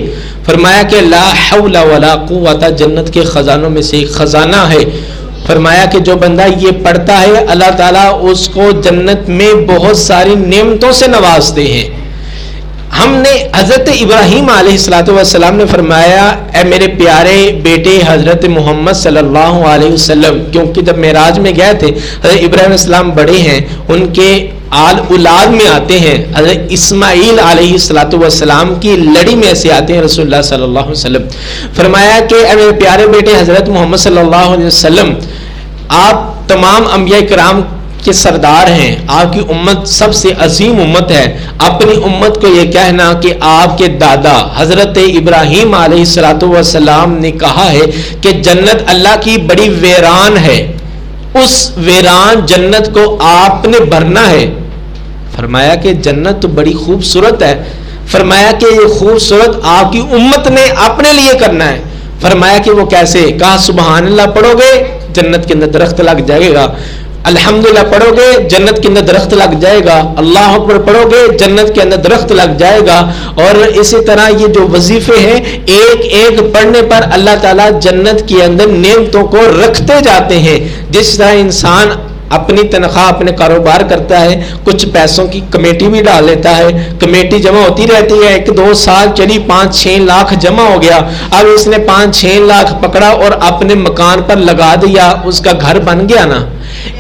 فرمایا کہ لا حول ولا قوت, جنت کے خزانوں میں سے ایک خزانہ ہے. فرمایا کہ جو بندہ یہ پڑھتا ہے اللہ تعالیٰ اس کو جنت میں بہت ساری نعمتوں سے نوازتے ہیں. ہم نے حضرت ابراہیم علیہ السلام نے فرمایا اے میرے پیارے بیٹے حضرت محمد صلی اللہ علیہ وسلم, کیونکہ جب معراج میں گئے تھے حضرت ابراہیم علیہ السلام بڑے ہیں, ان کے آل اولاد میں آتے ہیں. حضرت اسماعیل علیہ السلام کی لڑی میں سے آتے ہیں رسول اللہ صلی اللہ علیہ وسلم. فرمایا کہ اے میرے پیارے بیٹے حضرت محمد صلی اللہ علیہ وسلم, آپ تمام انبیاء کرام کے سردار ہیں, آپ کی امت سب سے عظیم امت ہے. اپنی امت کو یہ کہنا کہ آپ کے دادا حضرت ابراہیم علیہ السلام نے کہا ہے کہ جنت اللہ کی بڑی ویران ہے, اس ویران جنت کو آپ نے بھرنا ہے. فرمایا کہ جنت تو بڑی خوبصورت ہے. فرمایا کہ یہ خوبصورت آپ کی امت نے اپنے لیے کرنا ہے. فرمایا کہ وہ کیسے؟ کہا سبحان اللہ پڑھو گے جنت کے اندر درخت لگ جائے گا, الحمدللہ پڑھو گے جنت کے اندر درخت لگ جائے گا, اللہ اکبر پڑھو گے جنت کے اندر درخت لگ جائے گا. اور اسی طرح یہ جو وظیفے ہیں ایک ایک پڑھنے پر اللہ تعالیٰ جنت کے اندر نعمتوں کو رکھتے جاتے ہیں. جس طرح انسان اپنی تنخواہ اپنے کاروبار کرتا ہے, کچھ پیسوں کی کمیٹی بھی ڈال لیتا ہے, کمیٹی جمع ہوتی رہتی ہے, 1-2 سال چلی 5-6 لاکھ جمع ہو گیا. اب اس نے 5-6 لاکھ پکڑا اور اپنے مکان پر لگا دیا, اس کا گھر بن گیا نا.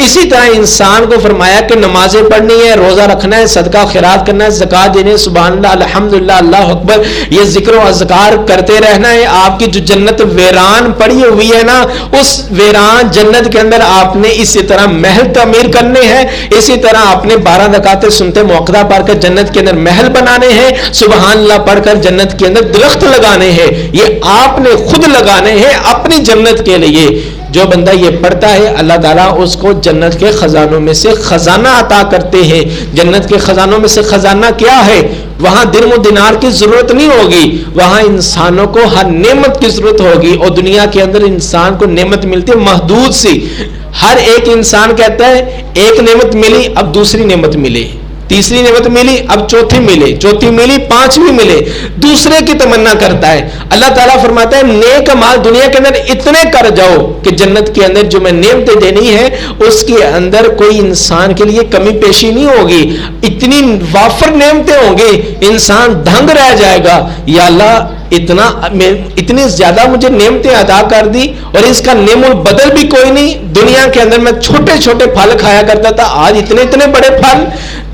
اسی طرح انسان کو فرمایا کہ نمازیں پڑھنی ہے، روزہ رکھنا ہے، صدقہ خیرات کرنا ہے، زکوٰۃ دینی ہے، سبحان اللہ الحمدللہ اللہ اکبر، یہ ذکر و اذکار کرتے رہنا ہے۔ آپ کی جو جنت ویران پڑی ہوئی ہے نا، اس ویران جنت کے اندر آپ نے اسی طرح محل تعمیر کرنے ہیں، اسی طرح آپ نے 12 رکعتیں سنتے موقع پڑھ کر جنت کے اندر محل بنانے ہیں، سبحان اللہ پڑھ کر جنت کے اندر درخت لگانے ہیں، یہ آپ نے خود لگانے ہیں اپنی جنت کے لیے۔ جو بندہ یہ پڑھتا ہے اللہ تعالیٰ اس کو جنت کے خزانوں میں سے خزانہ عطا کرتے ہیں۔ جنت کے خزانوں میں سے خزانہ کیا ہے؟ وہاں درم و دینار کی ضرورت نہیں ہوگی، وہاں انسانوں کو ہر نعمت کی ضرورت ہوگی، اور دنیا کے اندر انسان کو نعمت ملتی ہے محدود سی۔ ہر ایک انسان کہتا ہے ایک نعمت ملی اب دوسری نعمت ملے، تیسری نعمت ملی اب چوتھی ملے، چوتھی ملی پانچویں ملے، دوسرے کی تمنا کرتا ہے۔ اللہ تعالیٰ فرماتا ہے نیک مال دنیا کے اندر اتنے کر جاؤ کہ جنت کے اندر جو میں نعمتیں دینی ہے اس کے اندر کوئی انسان کے لیے کمی پیشی نہیں ہوگی، اتنی وافر نعمتیں ہوں گی، انسان دھنگ رہ جائے گا۔ یا اللہ اتنی زیادہ مجھے نعمتیں عطا کر دی اور اس کا نعم البدل بھی کوئی نہیں۔ دنیا کے اندر میں چھوٹے چھوٹے پھل کھایا کرتا تھا، آج اتنے بڑے پھل۔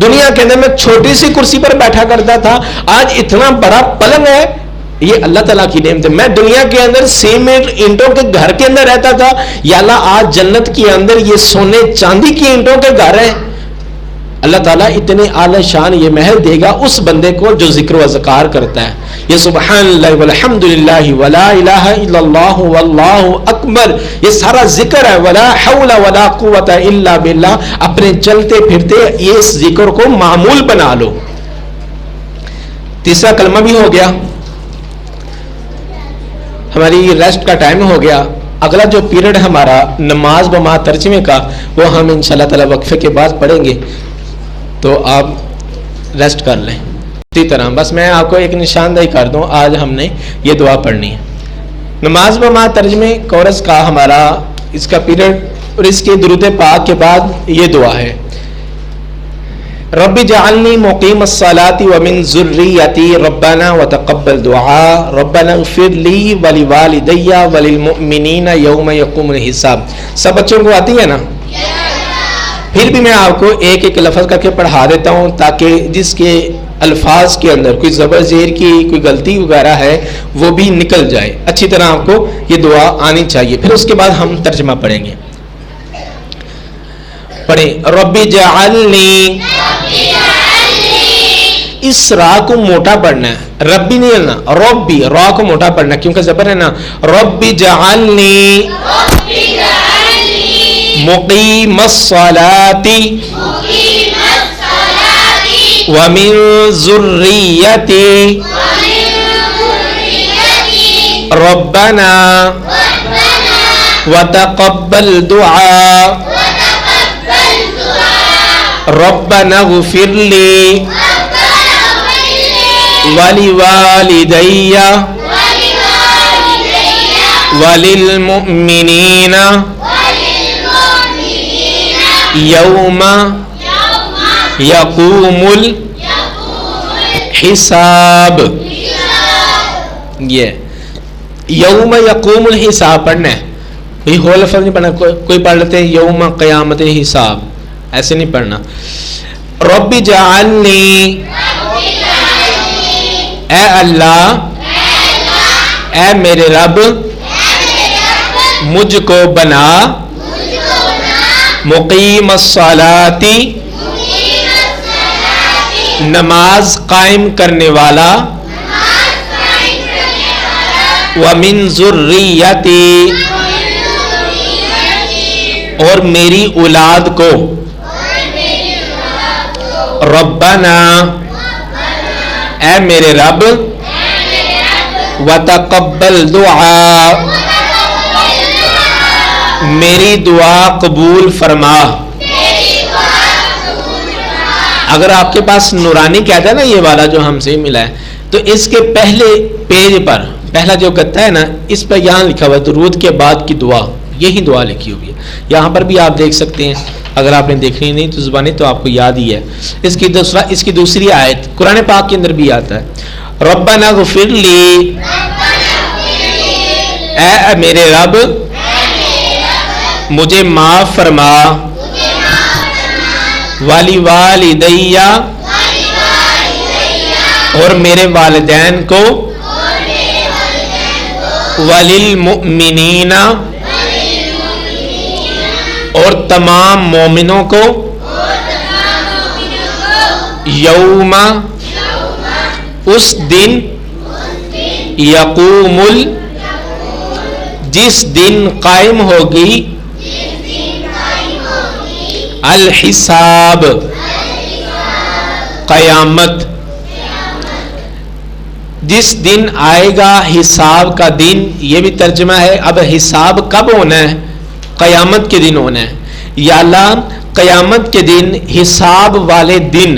دنیا کے اندر میں چھوٹی سی کرسی پر بیٹھا کرتا تھا، آج اتنا بڑا پلنگ ہے۔ یہ اللہ تعالیٰ کی نعمت ہے۔ میں دنیا کے اندر سیمنٹ اینٹوں کے گھر کے اندر رہتا تھا، یا اللہ آج جنت کے اندر یہ سونے چاندی کی اینٹوں کے گھر ہیں۔ اللہ تعالیٰ اتنے اعلی شان یہ محل دے گا اس بندے کو جو ذکر و اذکار کرتا ہے۔ یہ سبحان اللہ والحمد للہ ولا الہ الا اللہ واللہ اکبر، یہ سارا ذکر ہے۔ ولا حول ولا قوت الا باللہ، اپنے چلتے پھرتے اس ذکر کو معمول بنا لو۔ تیسرا کلمہ بھی ہو گیا، ہماری ریسٹ کا ٹائم ہو گیا۔ اگلا جو پیریڈ ہمارا نماز بما ترجمے کا وہ ہم انشاءاللہ تعالی وقفے کے بعد پڑھیں گے، تو آپ ریسٹ کر لیں۔ اسی طرح بس میں آپ کو ایک نشاندہی کر دوں، آج ہم نے یہ دعا پڑھنی ہے۔ نماز بما ترجمے کورس کا ہمارا اس کا پیریڈ اور اس کے درود پاک کے بعد یہ دعا ہے، رب جعلنی مقیم الصلاۃ ومن ذریتی ربنا وتقبل دعاء ربنا اغفر لی ولوالدی وللمؤمنین یوم یقوم الحساب۔ سب بچوں کو آتی ہے نا؟ پھر بھی میں آپ کو ایک ایک لفظ کر کے پڑھا دیتا ہوں تاکہ جس کے الفاظ کے اندر کوئی زبر زیر کی کوئی غلطی وغیرہ ہے وہ بھی نکل جائے۔ اچھی طرح آپ کو یہ دعا آنی چاہیے، پھر اس کے بعد ہم ترجمہ پڑھیں گے۔ پڑھیں، رب جعلنی، اس را کو موٹا پڑھنا ہے، ربی نہیں ہے نا، ربی، را کو موٹا پڑھنا ہے کیونکہ زبر ہے نا۔ رب جعلنی مقیم الصلاۃ ومن ذریتی ربنا وتقبل دعاء ربنا اغفر لی ولوالدی وللمؤمنین یوم یقوم الحساب۔ یہ یوم یقوم الحساب پڑھنا ہے، یہ ہو لفظ نہیں پڑھنا۔ کوئی پڑھ لیتے ہیں یوم قیامت حساب، ایسے نہیں پڑھنا۔ رب جعلنی، اے اللہ، اے میرے رب، مجھ کو بنا مقیم الصلاۃ، نماز قائم کرنے والا، ومن ذریتی، اور میری اولاد کو، ربنا، اے میرے رب، وتقبل دعا، میری دعا قبول فرما۔ اگر آپ کے پاس نورانی کہتا ہے نا یہ والا جو ہم سے ملا ہے، تو اس کے پہلے پیج پر پہلا جو گتا ہے نا، اس پہ یہاں لکھا ہوا ہے درود کے بعد کی دعا، یہی دعا لکھی ہوئی ہے۔ یہاں پر بھی آپ دیکھ سکتے ہیں، اگر آپ نے دیکھنی نہیں تو زبانی تو آپ کو یاد ہی ہے۔ اس کی دوسری آیت قرآن پاک کے اندر بھی آتا ہے، ربنا اغفر لی، اے میرے رب مجھے معاف فرما، والی والدیہ اور میرے والدین کو وللمؤمنین اور تمام مومنوں کو یوم اس دن یقوم جس دن قائم ہوگی الحساب قیامت، جس دن آئے گا حساب کا دن، یہ بھی ترجمہ ہے۔ اب حساب کب ہونا ہے؟ قیامت کے دن ہونا ہے۔ یا اللہ قیامت کے دن، حساب والے دن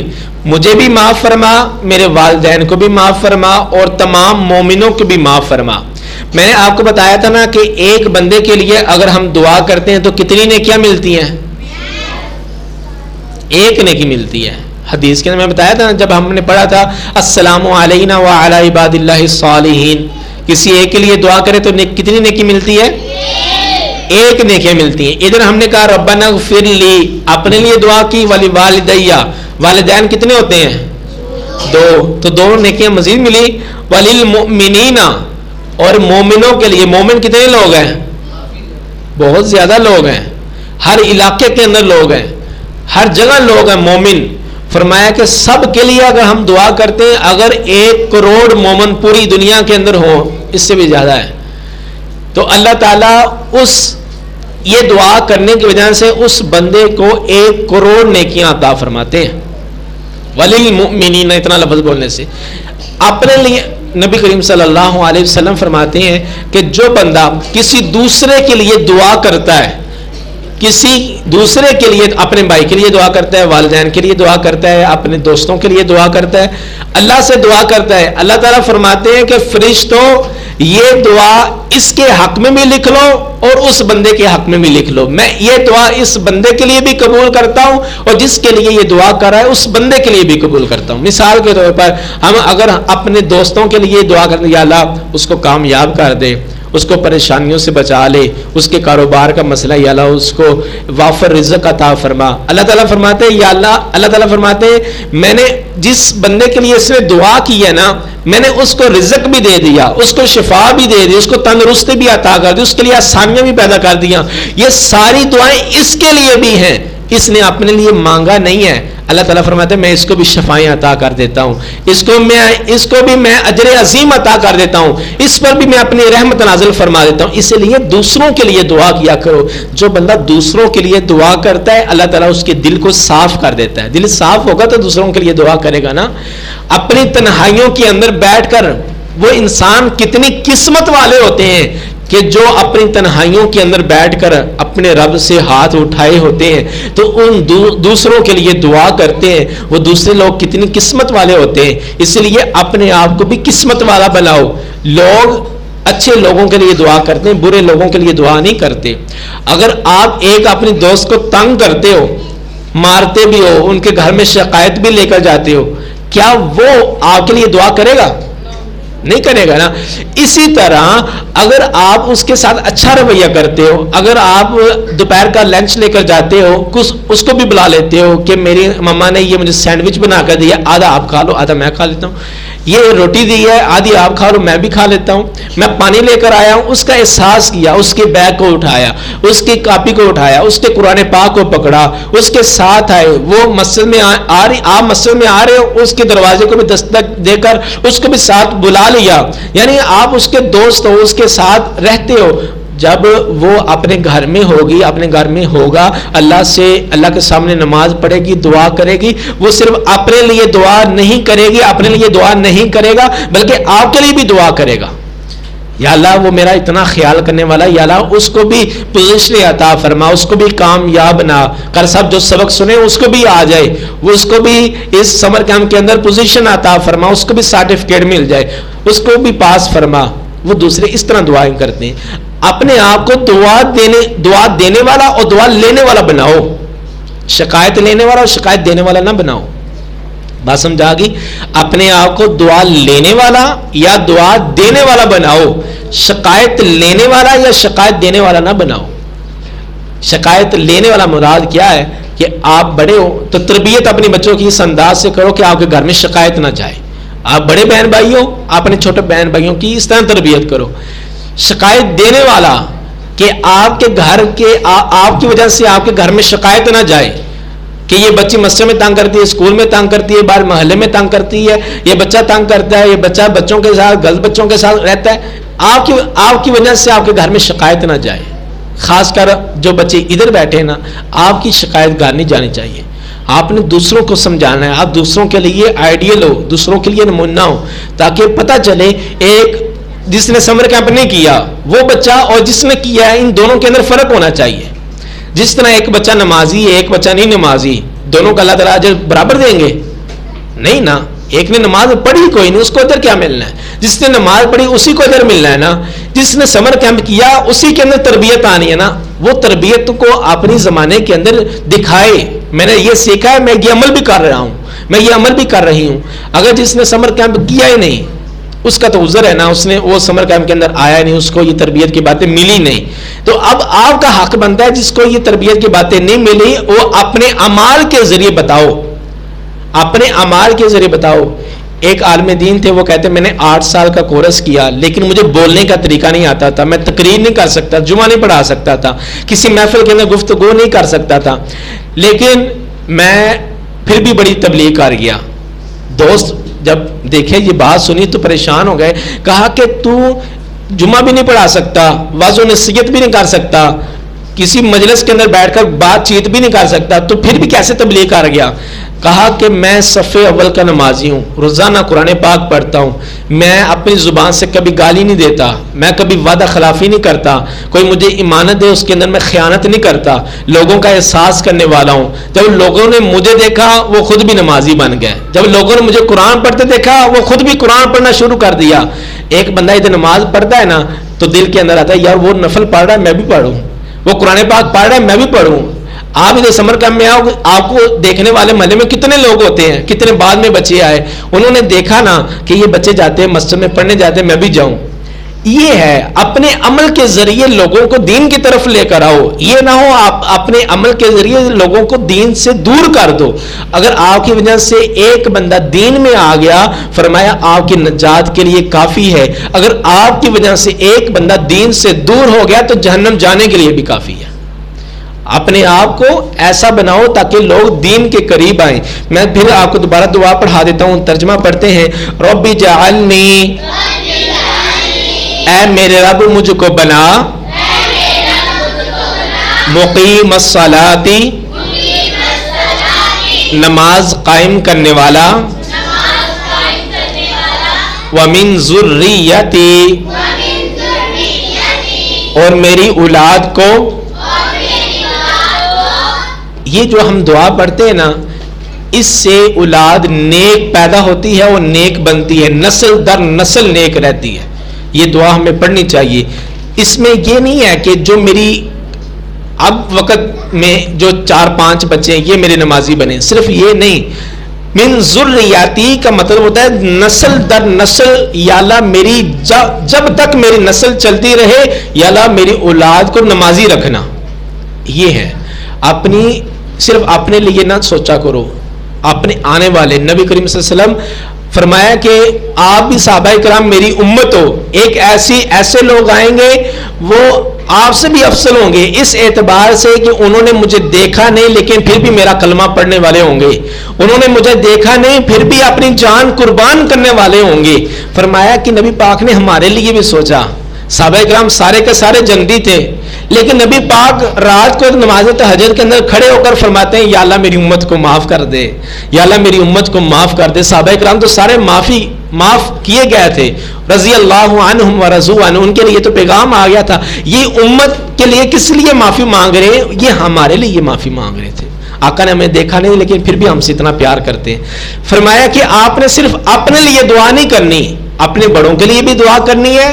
مجھے بھی معاف فرما، میرے والدین کو بھی معاف فرما اور تمام مومنوں کو بھی معاف فرما۔ میں نے آپ کو بتایا تھا نا کہ ایک بندے کے لیے اگر ہم دعا کرتے ہیں تو کتنی نیکیاں ملتی ہیں؟ ایک نیکی ملتی ہے۔ حدیث کے اندر میں بتایا تھا جب ہم نے پڑھا تھا السلام علینا وعلی عباد اللہ الصالحین، کسی ایک کے لیے دعا کرے تو کتنی نیکی ملتی ہے؟ ایک نیکیاں ملتی ہیں۔ ادھر ہم نے کہا ربنا اغفر لی، اپنے لیے دعا کی، ولی والدیہ، والدین کتنے ہوتے ہیں؟ دو، تو دو نیکیاں مزید ملی۔ وللمؤمنین اور مومنوں کے لیے، مومن کتنے لوگ ہیں؟ بہت زیادہ لوگ ہیں، ہر علاقے کے اندر لوگ ہیں، ہر جگہ لوگ ہیں مومن۔ فرمایا کہ سب کے لیے اگر ہم دعا کرتے ہیں، اگر 1 کروڑ مومن پوری دنیا کے اندر ہو، اس سے بھی زیادہ ہے، تو اللہ تعالیٰ اس یہ دعا کرنے کی وجہ سے اس بندے کو 1 کروڑ نیکیاں عطا فرماتے ہیں۔ وللمؤمنین، اتنا لفظ بولنے سے اپنے لیے نبی کریم صلی اللہ علیہ وسلم فرماتے ہیں کہ جو بندہ کسی دوسرے کے لیے دعا کرتا ہے، کسی دوسرے کے لیے، اپنے بھائی کے لیے دعا کرتا ہے، والدین کے لیے دعا کرتا ہے، اپنے دوستوں کے لیے دعا کرتا ہے، اللہ سے دعا کرتا ہے، اللہ تعالیٰ فرماتے ہیں کہ فرشتوں یہ دعا اس کے حق میں بھی لکھ لو اور اس بندے کے حق میں بھی لکھ لو، میں یہ دعا اس بندے کے لیے بھی قبول کرتا ہوں اور جس کے لیے یہ دعا کر رہا ہے اس بندے کے لیے بھی قبول کرتا ہوں۔ مثال کے طور پر ہم اگر اپنے دوستوں کے لیے دعا کرتے ہیں، یا اللہ اس کو کامیاب کر دے، اس کو پریشانیوں سے بچا لے، اس کے کاروبار کا مسئلہ یا اللہ اس کو وافر رزق عطا فرما، اللہ تعالیٰ فرماتے ہیں یا اللہ تعالیٰ فرماتے ہیں میں نے جس بندے کے لیے اس نے دعا کی ہے نا، میں نے اس کو رزق بھی دے دیا، اس کو شفا بھی دے دی، اس کو تندرستی بھی عطا کر دی، اس کے لیے آسانیاں بھی پیدا کر دیا۔ یہ ساری دعائیں اس کے لیے بھی ہیں، اس نے اپنے لیے مانگا نہیں ہے۔ اللہ تعالیٰ فرماتے ہیں میں اس کو بھی شفائیں عطا کر دیتا ہوں، اس کو بھی میں اجر عظیم عطا کر دیتا ہوں، اس پر بھی میں اپنی رحمت نازل فرما دیتا ہوں۔ اس لیے دوسروں کے لیے دعا کیا کرو۔ جو بندہ دوسروں کے لیے دعا کرتا ہے اللہ تعالیٰ اس کے دل کو صاف کر دیتا ہے۔ دل صاف ہوگا تو دوسروں کے لیے دعا کرے گا نا۔ اپنی تنہائیوں کے اندر بیٹھ کر وہ انسان کتنی قسمت والے ہوتے ہیں کہ جو اپنی تنہائیوں کے اندر بیٹھ کر اپنے رب سے ہاتھ اٹھائے ہوتے ہیں تو ان دوسروں کے لیے دعا کرتے ہیں۔ وہ دوسرے لوگ کتنی قسمت والے ہوتے ہیں، اس لیے اپنے آپ کو بھی قسمت والا بناؤ۔ لوگ اچھے لوگوں کے لیے دعا کرتے ہیں، برے لوگوں کے لیے دعا نہیں کرتے۔ اگر آپ ایک اپنے دوست کو تنگ کرتے ہو، مارتے بھی ہو، ان کے گھر میں شکایت بھی لے کر جاتے ہو، کیا وہ آپ کے لیے دعا کرے گا؟ نہیں کرے گا نا۔ اسی طرح اگر آپ اس کے ساتھ اچھا رویہ کرتے ہو، اگر آپ دوپہر کا لنچ لے کر جاتے ہو، اس کو بھی بلا لیتے ہو کہ میری مما نے یہ مجھے سینڈوچ بنا کر دیا، آدھا آپ کھا لو آدھا میں کھا لیتا ہوں، یہ روٹی دی ہے آدھی آپ کھا لو میں بھی کھا لیتا ہوں، میں پانی لے کر آیا ہوں، اس کا احساس کیا، اس کے بیگ کو اٹھایا، اس کی کاپی کو اٹھایا، اس کے قرآن پاک کو پکڑا، اس کے ساتھ آئے، وہ مسجد میں آپ مسجد میں آ رہے ہو، اس کے دروازے کو بھی دستک دے کر اس کو بھی ساتھ بلا لیا، یعنی آپ اس کے دوست ہو، اس کے ساتھ رہتے ہو۔ جب وہ اپنے گھر میں ہوگی، اپنے گھر میں ہوگا، اللہ کے سامنے نماز پڑھے گی، دعا کرے گی، وہ صرف اپنے لیے دعا نہیں کرے گی، اپنے لیے دعا نہیں کرے گا بلکہ آپ کے لیے بھی دعا کرے گا۔ یا اللہ وہ میرا اتنا خیال کرنے والا، یا اللہ اس کو بھی پوزیشن عطا فرما، اس کو بھی کامیاب بنا کر، سب جو سبق سنے اس کو بھی آ جائے، وہ اس کو بھی اس سمر کیمپ کے اندر پوزیشن عطا فرما، اس کو بھی سرٹیفکیٹ مل جائے، اس کو بھی پاس فرما۔ وہ دوسرے اس طرح دعائیں کرتے ہیں۔ اپنے آپ کو دعا دینے والا اور دعا لینے والا بناؤ، شکایت لینے والا اور شکایت دینے والا نہ بناؤ۔ بات سمجھا گی؟ اپنے آپ کو دعا لینے والا یا دعا دینے والا بناؤ، شکایت لینے والا یا شکایت دینے والا نہ بناؤ۔ شکایت لینے والا مراد کیا ہے کہ آپ بڑے ہو تو تربیت اپنی بچوں کی اس انداز سے کرو کہ آپ کے گھر میں شکایت نہ جائے. آپ بڑے بہن بھائی ہو, اپنے چھوٹے بہن بھائیوں کی اس طرح تربیت کرو. شکایت دینے والا کہ آپ کے گھر کے آپ کی وجہ سے آپ کے گھر میں شکایت نہ جائے کہ یہ بچی مسجد میں تنگ کرتی ہے, اسکول میں تنگ کرتی ہے, باہر محلے میں تنگ کرتی ہے, یہ بچہ تنگ کرتا ہے, یہ بچہ بچوں کے ساتھ غلط بچوں کے ساتھ رہتا ہے. آپ کی وجہ سے آپ کے گھر میں شکایت نہ جائے. خاص کر جو بچے ادھر بیٹھے ہیں نا, آپ کی شکایت گھر نہیں جانی چاہیے. آپ نے دوسروں کو سمجھانا ہے, آپ دوسروں کے لیے آئیڈیل ہو, دوسروں کے لیے نمونہ ہو, تاکہ پتہ چلے ایک جس نے سمر کیمپ نہیں کیا وہ بچہ اور جس نے کیا ہے ان دونوں کے اندر فرق ہونا چاہیے. جس طرح ایک بچہ نمازی ہے ایک بچہ نہیں نمازی, دونوں کا اللہ تعالیٰ اجر برابر دیں گے؟ نہیں نا. ایک نے نماز پڑھی کوئی نہیں, اس کو ادھر کیا ملنا ہے؟ جس نے نماز پڑھی اسی کو ادھر ملنا ہے نا. جس نے سمر کیمپ کیا اسی کے اندر تربیت آنی ہے نا. وہ تربیت کو اپنی زمانے کے اندر دکھائے, میں نے یہ سیکھا ہے, میں یہ عمل بھی کر رہا ہوں, میں یہ عمل بھی کر رہی ہوں. اگر جس نے سمر کیمپ کیا ہی نہیں اس کا تو عذر ہے نا, اس نے وہ سمر کیمپ کے اندر آیا نہیں, اس کو یہ تربیت کی باتیں ملی نہیں. تو اب آپ کا حق بنتا ہے جس کو یہ تربیت کی باتیں نہیں ملی وہ اپنے اعمال کے ذریعے بتاؤ, اپنے اعمال کے ذریعے بتاؤ. ایک عالم دین تھے, وہ کہتے میں نے 8 سال کا کورس کیا لیکن مجھے بولنے کا طریقہ نہیں آتا تھا, میں تقریر نہیں کر سکتا, جمعہ نہیں پڑھا سکتا تھا, کسی محفل کے اندر گفتگو نہیں کر سکتا تھا, لیکن میں پھر بھی بڑی تبلیغ کر گیا. دوست جب دیکھے یہ بات سنی تو پریشان ہو گئے. کہا کہ تو جمعہ بھی نہیں پڑھا سکتا, واضح نصیحت بھی نہیں کر سکتا, کسی مجلس کے اندر بیٹھ کر بات چیت بھی نہیں کر سکتا, تو پھر بھی کیسے تبلیغ کر گیا؟ کہا کہ میں صف اول کا نمازی ہوں, روزانہ قرآن پاک پڑھتا ہوں, میں اپنی زبان سے کبھی گالی نہیں دیتا, میں کبھی وعدہ خلافی نہیں کرتا, کوئی مجھے امانت دے اس کے اندر میں خیانت نہیں کرتا, لوگوں کا احساس کرنے والا ہوں. جب لوگوں نے مجھے دیکھا وہ خود بھی نمازی بن گئے, جب لوگوں نے مجھے قرآن پڑھتے دیکھا وہ خود بھی قرآن پڑھنا شروع کر دیا. ایک بندہ ادھر نماز پڑھتا ہے نا تو دل کے اندر آتا ہے یار وہ نفل پڑھ رہا ہے میں بھی پڑھوں, وہ قرآن پاک پڑھ رہا ہے میں بھی پڑھوں. آپ ادھر سمر کیمپ میں آؤ, آپ کو دیکھنے والے محلے میں کتنے لوگ ہوتے ہیں, کتنے بعد میں بچے آئے, انہوں نے دیکھا نا کہ یہ بچے جاتے ہیں مسجد میں پڑھنے جاتے ہیں, میں بھی جاؤں. یہ ہے اپنے عمل کے ذریعے لوگوں کو دین کی طرف لے کر آؤ. یہ نہ ہو آپ اپنے عمل کے ذریعے لوگوں کو دین سے دور کر دو. اگر آپ کی وجہ سے ایک بندہ دین میں آ گیا, فرمایا آپ کی نجات کے لیے کافی ہے. اگر آپ کی وجہ سے ایک بندہ دین سے دور ہو گیا تو جہنم جانے کے لیے بھی کافی ہے. اپنے آپ کو ایسا بناؤ تاکہ لوگ دین کے قریب آئیں. میں پھر آپ کو دوبارہ دعا پڑھا دیتا ہوں, ترجمہ پڑھتے ہیں. ربی جعلنی, اے میرے رب مجھ کو بنا, مقیم الصلاۃ, نماز قائم کرنے والا, ومن ذریتی, اور میری اولاد کو. یہ جو ہم دعا پڑھتے ہیں نا اس سے اولاد نیک پیدا ہوتی ہے, وہ نیک بنتی ہے, نسل در نسل نیک رہتی ہے. یہ دعا ہمیں پڑھنی چاہیے. اس میں یہ نہیں ہے کہ جو میری اب وقت میں جو 4-5 بچے ہیں یہ میرے نمازی بنے, صرف یہ نہیں. من ذریاتی کا مطلب ہوتا ہے نسل در نسل, یا اللہ میری جب تک میری نسل چلتی رہے یا اللہ میری اولاد کو نمازی رکھنا. یہ ہے. اپنی صرف اپنے لیے نہ سوچا کرو, اپنے آنے والے. نبی کریم صلی اللہ علیہ وسلم فرمایا کہ آپ بھی صحابہ کرام میری امت ہو, ایک ایسے لوگ آئیں گے وہ آپ سے بھی افضل ہوں گے اس اعتبار سے کہ انہوں نے مجھے دیکھا نہیں لیکن پھر بھی میرا کلمہ پڑھنے والے ہوں گے, انہوں نے مجھے دیکھا نہیں پھر بھی اپنی جان قربان کرنے والے ہوں گے. فرمایا کہ نبی پاک نے ہمارے لیے بھی سوچا. صحابہ کرام سارے کے سارے جنگی تھے لیکن نبی پاک رات کو نماز تہجد کے اندر کھڑے ہو کر فرماتے ہیں یا اللہ میری امت کو معاف کر دے, یا اللہ میری امت کو معاف کر دے. صحابہ کرام تو سارے معاف کیے گئے تھے, رضی اللہ عنہم ورضوا عنہ, ان کے لیے تو پیغام آ گیا تھا. یہ امت کے لیے کس لیے معافی مانگ رہے ہیں؟ یہ ہمارے لیے معافی مانگ رہے تھے. آقا نے ہمیں دیکھا نہیں لیکن پھر بھی ہم سے اتنا پیار کرتے ہیں. فرمایا کہ آپ نے صرف اپنے لیے دعا نہیں کرنی, اپنے بڑوں کے لیے بھی دعا کرنی ہے.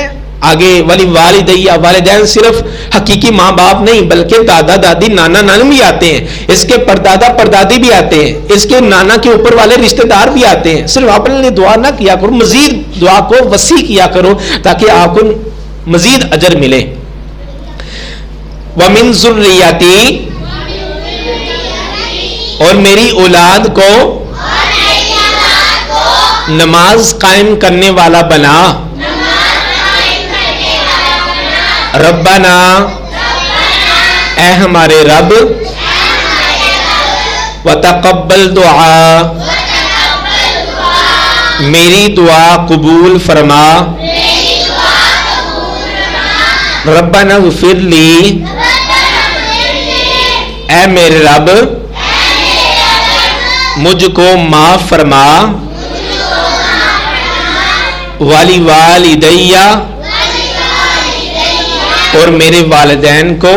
آگے والی والدیہ, والدین صرف حقیقی ماں باپ نہیں بلکہ دادا دادی نانا نانی بھی آتے ہیں, اس کے پردادا پردادی بھی آتے ہیں, اس کے نانا کے اوپر والے رشتہ دار بھی آتے ہیں. صرف اپنے لیے دعا نہ کیا کرو, مزید دعا کو وسیع کیا کرو تاکہ آپ کو مزید اجر ملے. ومن ذریتی، اور میری اولاد کو نماز قائم کرنے والا بنا. ربنا، اے ہمارے رب، وتقبل دعا، میری دعا قبول فرما. ربنا اغفر لی، اے میرے رب مجھ کو معاف فرما. والی والدیہ، اور میرے والدین کو.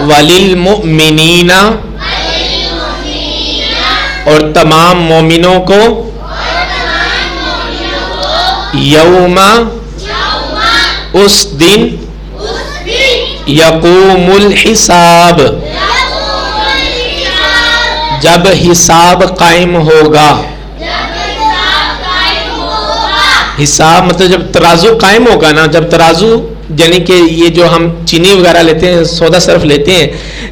وللمؤمنین، اور تمام مومنوں کو. یوم، اس دن. یقوم الحساب، جب حساب قائم ہوگا. حساب مطلب جب ترازو قائم ہوگا نا، جب ترازو یعنی کہ یہ جو ہم چینی وغیرہ لیتے ہیں، سودا صرف لیتے ہیں،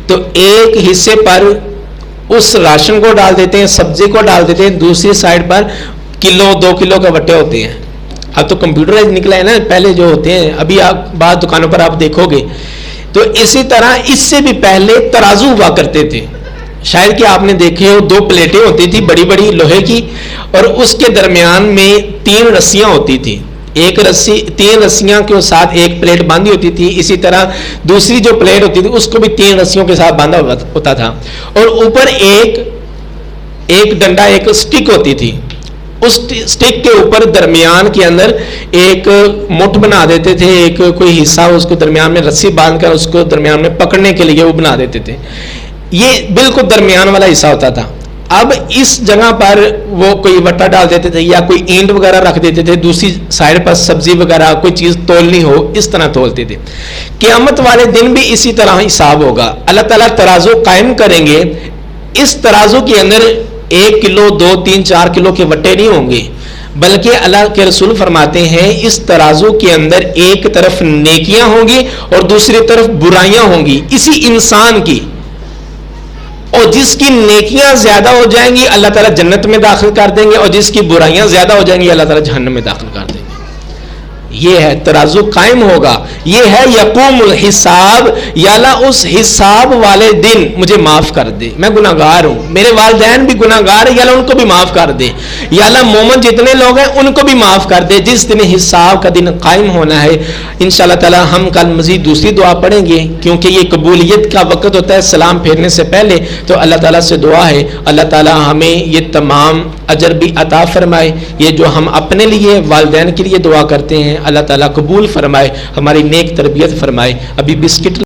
تو ایک حصے پر اس راشن کو ڈال دیتے ہیں، سبزی کو ڈال دیتے ہیں، دوسری سائڈ پر کلو 2 کلو کے وٹے ہوتے ہیں. اب تو کمپیوٹرائز نکلا ہے نا، پہلے جو ہوتے ہیں ابھی آپ بعض دکانوں پر آپ دیکھو گے. تو اسی طرح اس سے بھی پہلے ترازو ہوا کرتے تھے. شاید کہ آپ نے دیکھے ہو 2 پلیٹیں ہوتی تھی بڑی بڑی لوہے کی، اور اس کے درمیان میں 3 رسیاں ہوتی تھی. ایک رسی، 3 رسیاں کے ساتھ ایک پلیٹ باندھی ہوتی تھی. اسی طرح دوسری جو پلیٹ ہوتی تھی اس کو بھی 3 رسیوں کے ساتھ باندھا ہوتا تھا. اور اوپر ایک ڈنڈا، ایک سٹک ہوتی تھی. اس سٹک کے اوپر درمیان کے اندر ایک مٹ بنا دیتے تھے، ایک کوئی حصہ اس کو درمیان میں رسی باندھ کر اس کو درمیان میں پکڑنے کے لیے وہ بنا دیتے تھے. یہ بالکل درمیان والا حصہ ہوتا تھا. اب اس جگہ پر وہ کوئی وٹا ڈال دیتے تھے یا کوئی اینٹ وغیرہ رکھ دیتے تھے، دوسری سائڈ پر سبزی وغیرہ کوئی چیز تولنی ہو اس طرح تولتے تھے. قیامت والے دن بھی اسی طرح حساب ہوگا. اللہ تعالیٰ ترازو قائم کریں گے. اس ترازو کے اندر 1 کلو 2 3 4 کلو کے وٹے نہیں ہوں گے، بلکہ اللہ کے رسول فرماتے ہیں اس ترازو کے اندر ایک طرف نیکیاں ہوں گی اور دوسری طرف برائیاں ہوں گی اسی انسان کی. اور جس کی نیکیاں زیادہ ہو جائیں گی اللہ تعالیٰ جنت میں داخل کر دیں گے، اور جس کی برائیاں زیادہ ہو جائیں گی اللہ تعالیٰ جہنم میں داخل کر دیں گے. یہ ہے ترازو قائم ہوگا. یہ ہے یقوم الحساب. یا اللہ اس حساب والے دن مجھے معاف کر دے، میں گناہ گار ہوں، میرے والدین بھی گناہ گار ہیں، یا اللہ ان کو بھی معاف کر دے. یا اللہ مومن جتنے لوگ ہیں ان کو بھی معاف کر دے. جس دن حساب کا دن قائم ہونا ہے انشاءاللہ تعالی ہم کل مزید دوسری دعا پڑھیں گے، کیونکہ یہ قبولیت کا وقت ہوتا ہے سلام پھیرنے سے پہلے. تو اللہ تعالیٰ سے دعا ہے اللہ تعالیٰ ہمیں یہ تمام اجر بھی عطا فرمائے. یہ جو ہم اپنے لیے والدین کے لیے دعا کرتے ہیں اللہ تعالیٰ قبول فرمائے، ہماری نیک تربیت فرمائے. ابھی بسکٹ